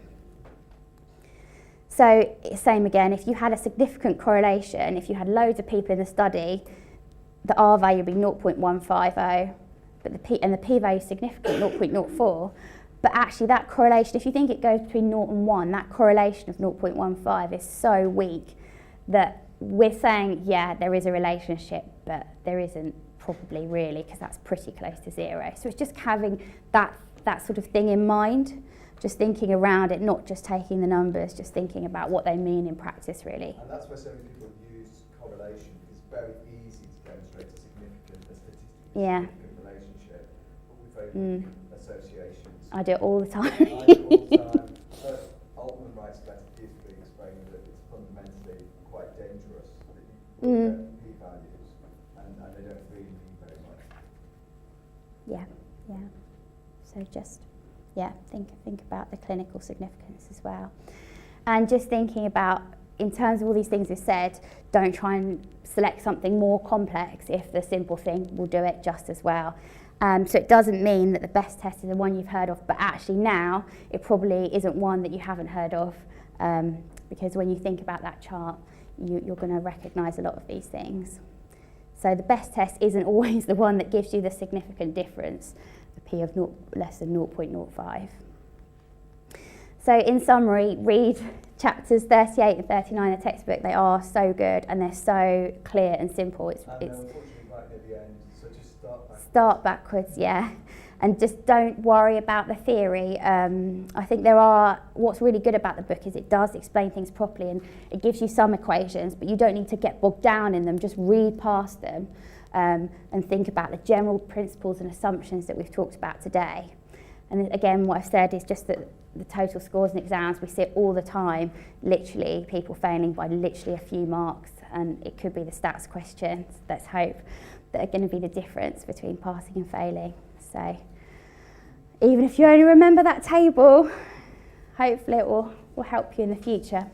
So same again, if you had a significant correlation, if you had loads of people in the study, the R value would be 0.150, but the P value is significant, 0.04. But actually that correlation, if you think it goes between 0 and 1, that correlation of 0.15 is so weak that we're saying, yeah, there is a relationship, but there isn't probably really, because that's pretty close to 0. So it's just having that sort of thing in mind, just thinking around it, not just taking the numbers, just thinking about what they mean in practice, really. And that's why so many people use correlation, because it's very easy to demonstrate a significant, a statistically Yeah. significant relationship, but with very Mm. weak associations. I do it all the time. I do it all the time. But Altman writes better beautifully explaining that it's fundamentally quite dangerous that you look at p-values and they don't really mean very much. Yeah. So just, think about the clinical significance as well. And just thinking about, in terms of all these things we've said, don't try and select something more complex if the simple thing will do it just as well. So it doesn't mean that the best test is the one you've heard of, but actually now it probably isn't one that you haven't heard of, because when you think about that chart, you're going to recognise a lot of these things. So the best test isn't always the one that gives you the significant difference, the p of less than 0.05. So in summary, read chapters 38 and 39 of the textbook. They are so good and they're so clear and simple. It's Unfortunately right at the end, so just start backwards, yeah. And just don't worry about the theory. I think what's really good about the book is it does explain things properly and it gives you some equations, but you don't need to get bogged down in them. Just read past them and think about the general principles and assumptions that we've talked about today. And again, what I've said is just that the total scores in exams, we see it all the time, literally people failing by literally a few marks, and it could be the stats questions, let's hope, that are going to be the difference between passing and failing. So even if you only remember that table, hopefully it will help you in the future.